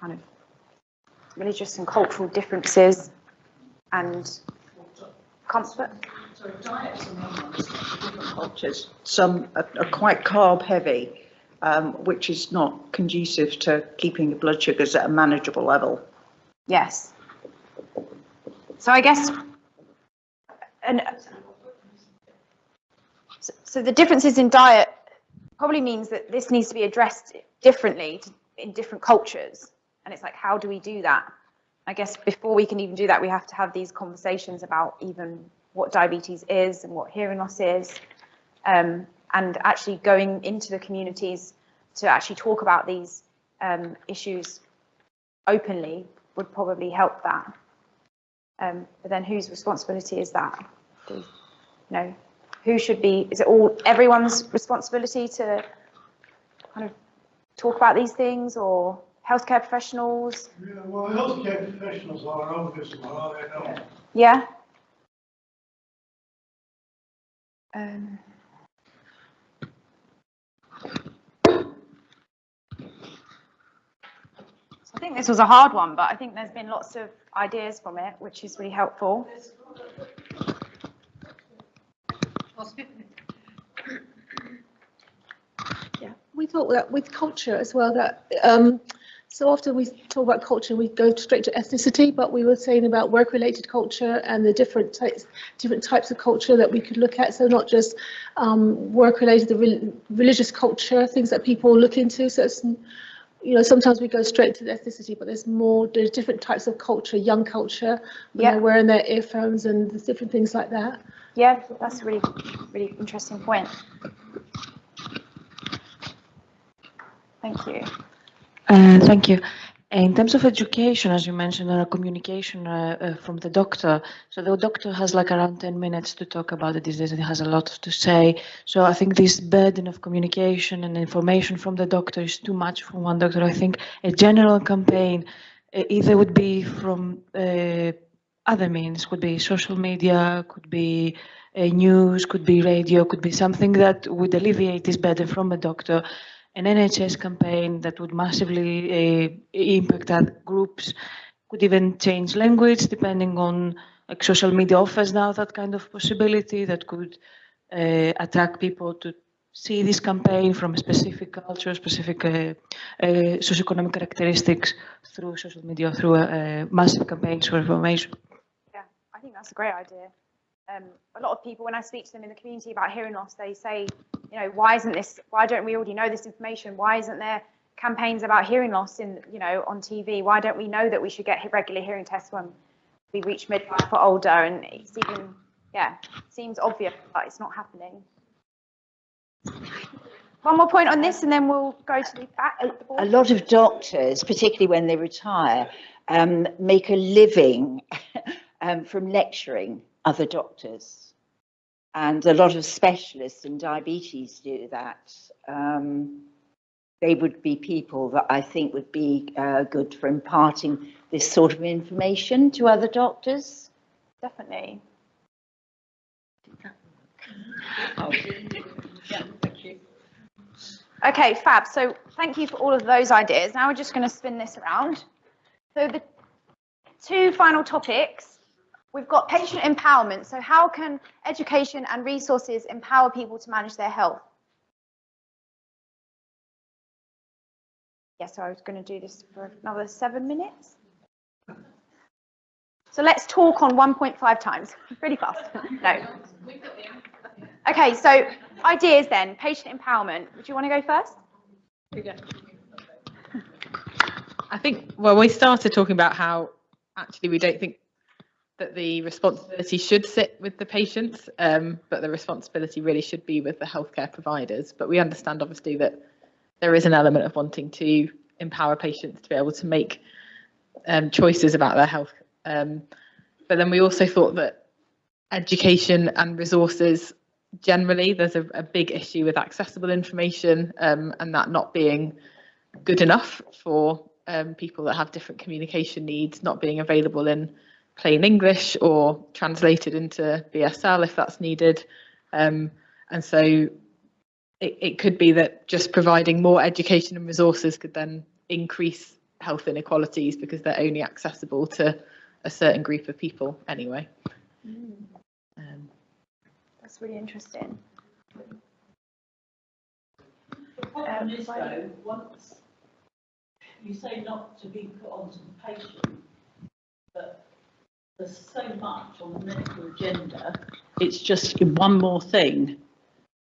and cultural differences and comfort. So diets are one for different cultures. Some are quite carb heavy, which is not conducive to keeping the blood sugars at a manageable level. Yes. So I guess, so the differences in diet probably means that this needs to be addressed differently in different cultures. And it's like, how do we do that? I guess before we can even do that, we have to have these conversations about even what diabetes is and what hearing loss is, and actually going into the communities to actually talk about these issues openly would probably help that. But then whose responsibility is that? Who should be, is it everyone's responsibility to kind of talk about these things, or healthcare professionals? Yeah, well, healthcare professionals are obvious, are they not? Yeah. I think this was a hard one, but I think there's been lots of ideas from it, which is really helpful. Yeah, we thought that with culture as well, that so often we talk about culture, we go straight to ethnicity, but we were saying about work-related culture and the different types of culture that we could look at. So not just work-related, the religious culture, things that people look into. So it's, sometimes we go straight to the ethnicity, but there's different types of culture, young culture, when they're wearing their earphones and there's different things like that. Yeah, that's a really, really interesting point. Thank you. Thank you. In terms of education, as you mentioned, communication from the doctor, so the doctor has like around 10 minutes to talk about the disease and he has a lot to say. So I think this burden of communication and information from the doctor is too much for one doctor. I think a general campaign either would be from other means, could be social media, could be news, could be radio, could be something that would alleviate this burden from a doctor. An NHS campaign that would massively impact other groups, could even change language depending on, like, social media offers now that kind of possibility that could attract people to see this campaign from a specific culture, specific socioeconomic characteristics through social media, through massive campaigns for information. Yeah, I think that's a great idea. A lot of people, when I speak to them in the community about hearing loss, they say, why don't we already know this information? Why isn't there campaigns about hearing loss on TV? Why don't we know that we should get regular hearing tests when we reach midlife or older? And it's even, seems obvious, but it's not happening. One more point on this, and then we'll go to the back. A lot of doctors, particularly when they retire, make a living from lecturing other doctors, and a lot of specialists in diabetes do that. They would be people that I think would be good for imparting this sort of information to other doctors. Definitely. Oh. Yeah, thank you. Okay, fab. So thank you for all of those ideas. Now we're just going to spin this around. So the two final topics. We've got patient empowerment. So how can education and resources empower people to manage their health? Yeah, so I was going to do this for another 7 minutes. So let's talk on 1.5 times, really fast. No. Okay, so ideas then, patient empowerment. Would you want to go first? I think, well, we started talking about how actually we don't think that the responsibility should sit with the patients, but the responsibility really should be with the healthcare providers. But we understand obviously that there is an element of wanting to empower patients to be able to make choices about their health. But then we also thought that education and resources generally, there's a big issue with accessible information and that not being good enough for people that have different communication needs, not being available in plain English or translated into BSL if that's needed. And so it could be that just providing more education and resources could then increase health inequalities because they're only accessible to a certain group of people anyway. That's really interesting. The problem is though, once you say not to be put onto the patient, but there's so much on the medical agenda, it's just one more thing.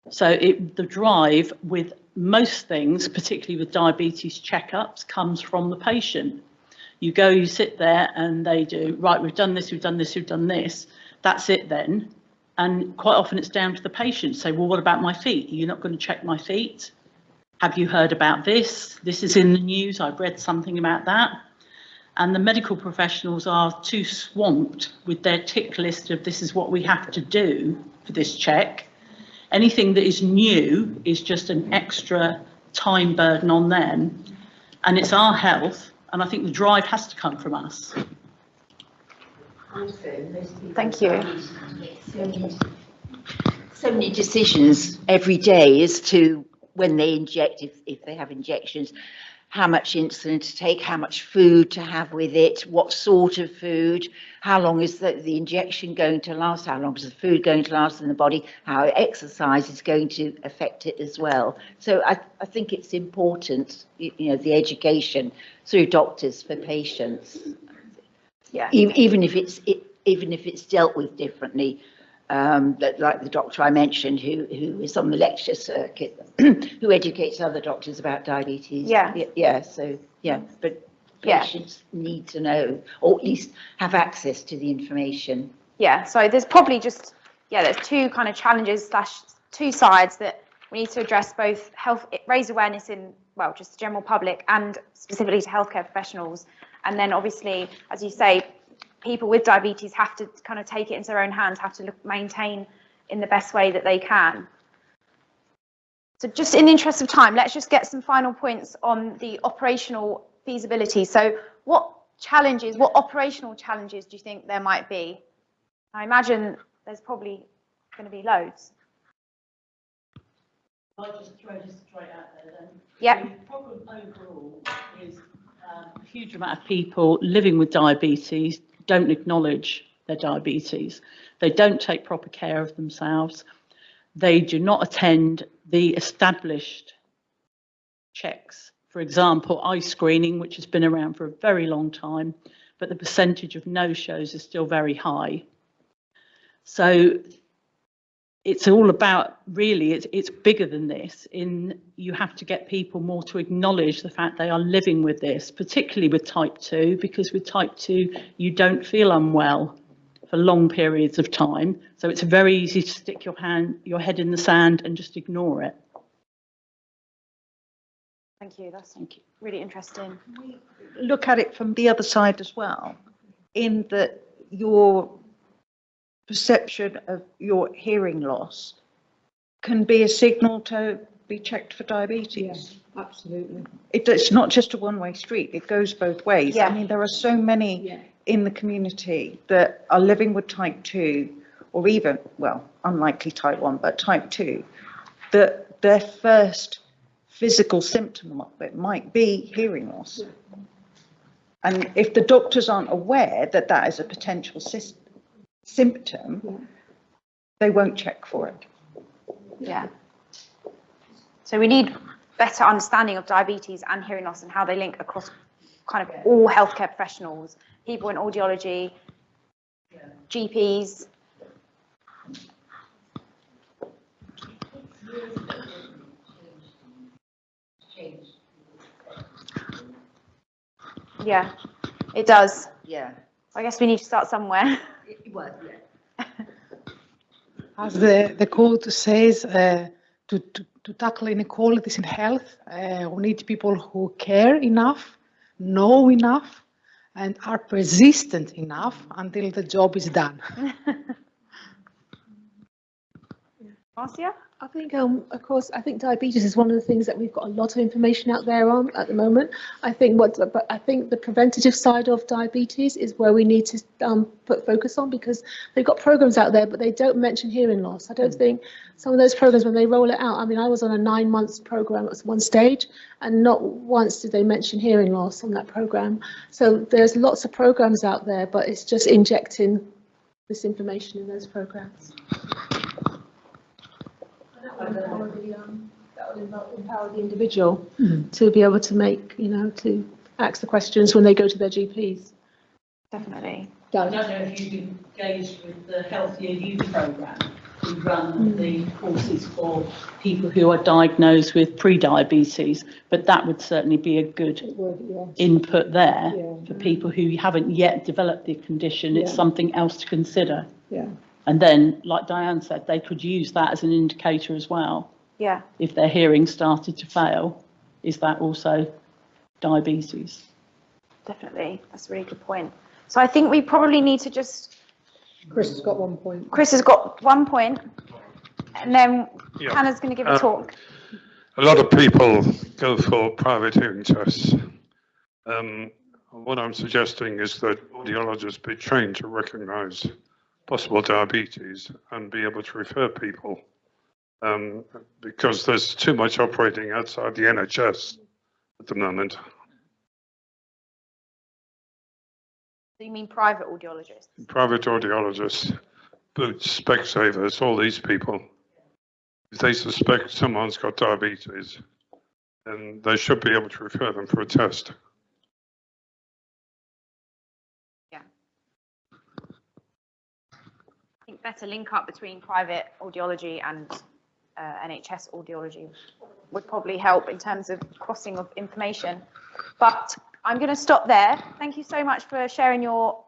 So the drive with most things, particularly with diabetes checkups, comes from the patient. You go, you sit there and they do, right, we've done this, we've done this, we've done this. That's it then. And quite often it's down to the patient. Say, well, what about my feet? Are you not going to check my feet? Have you heard about this? This is in the news. I've read something about that. And the medical professionals are too swamped with their tick list of this is what we have to do for this check. Anything that is new is just an extra time burden on them. And it's our health. And I think the drive has to come from us. Thank you. So many decisions every day as to when they inject, if they have injections, how much insulin to take, how much food to have with it, what sort of food, how long is the injection going to last, how long is the food going to last in the body, how exercise is going to affect it as well. So I think it's important, the education through doctors for patients. Yeah. Even if it's dealt with differently. Like the doctor I mentioned who is on the lecture circuit, who educates other doctors about diabetes. But patients need to know, or at least have access to the information. Yeah, so there's probably just, there's two kind of challenges / two sides that we need to address, both raise awareness in, well, just the general public and specifically to healthcare professionals. And then obviously, as you say, people with diabetes have to kind of take it into their own hands, have to maintain in the best way that they can. So just in the interest of time, let's just get some final points on the operational feasibility. So what operational challenges do you think there might be? I imagine there's probably going to be loads. I'll just throw this straight out there then. Yeah. The problem overall is a huge amount of people living with diabetes don't acknowledge their diabetes. They don't take proper care of themselves. They do not attend the established checks. For example, eye screening, which has been around for a very long time, but the percentage of no-shows is still very high. So it's all about, really, it's bigger than this. You have to get people more to acknowledge the fact they are living with this, particularly with type 2, because with type 2, you don't feel unwell for long periods of time. So it's very easy to stick your head in the sand and just ignore it. Thank you, that's really interesting. We look at it from the other side as well, in that your perception of your hearing loss can be a signal to be checked for diabetes. Yes, absolutely. It's not just a one-way street, it goes both ways. Yeah. I mean, there are so many in the community that are living with type 2, or even, well, unlikely type 1, but type 2, that their first physical symptom of it might be hearing loss. And if the doctors aren't aware that that is a potential symptom, they won't check for it. Yeah. So we need better understanding of diabetes and hearing loss and how they link across kind of all healthcare professionals, people in audiology, GPs. Yeah, it does. Yeah. I guess we need to start somewhere. was, yeah. As the quote says, to tackle inequalities in health, we need people who care enough, know enough, and are persistent enough until the job is done. Marcia? I think, of course, I think diabetes is one of the things that we've got a lot of information out there on at the moment. I think but I think the preventative side of diabetes is where we need to put focus on, because they've got programs out there, but they don't mention hearing loss. I don't think some of those programs, when they roll it out, I mean, I was on a 9-month program at one stage, and not once did they mention hearing loss on that program. So there's lots of programs out there, but it's just injecting this information in those programs. That would empower the individual to be able to make, to ask the questions when they go to their GPs. Definitely. I don't know if you've engaged with the Healthier Youth programme, who run the courses for people who are diagnosed with pre-diabetes, but that would certainly be a good input there for people who haven't yet developed the condition. It's something else to consider. Yeah. And then, like Diane said, they could use that as an indicator as well. Yeah. If their hearing started to fail, is that also diabetes? Definitely. That's a really good point. So I think we probably need to just... Chris has got 1 point. Chris has got 1 point, and then Hannah's going to give a talk. A lot of people go for private hearing tests. What I'm suggesting is that audiologists be trained to recognise possible diabetes and be able to refer people, because there's too much operating outside the NHS at the moment. So you mean private audiologists? Private audiologists, Boots, Specsavers, all these people, if they suspect someone's got diabetes, then they should be able to refer them for a test. I think better link up between private audiology and NHS audiology would probably help in terms of crossing of information. But I'm going to stop there. Thank you so much for sharing your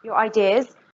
ideas.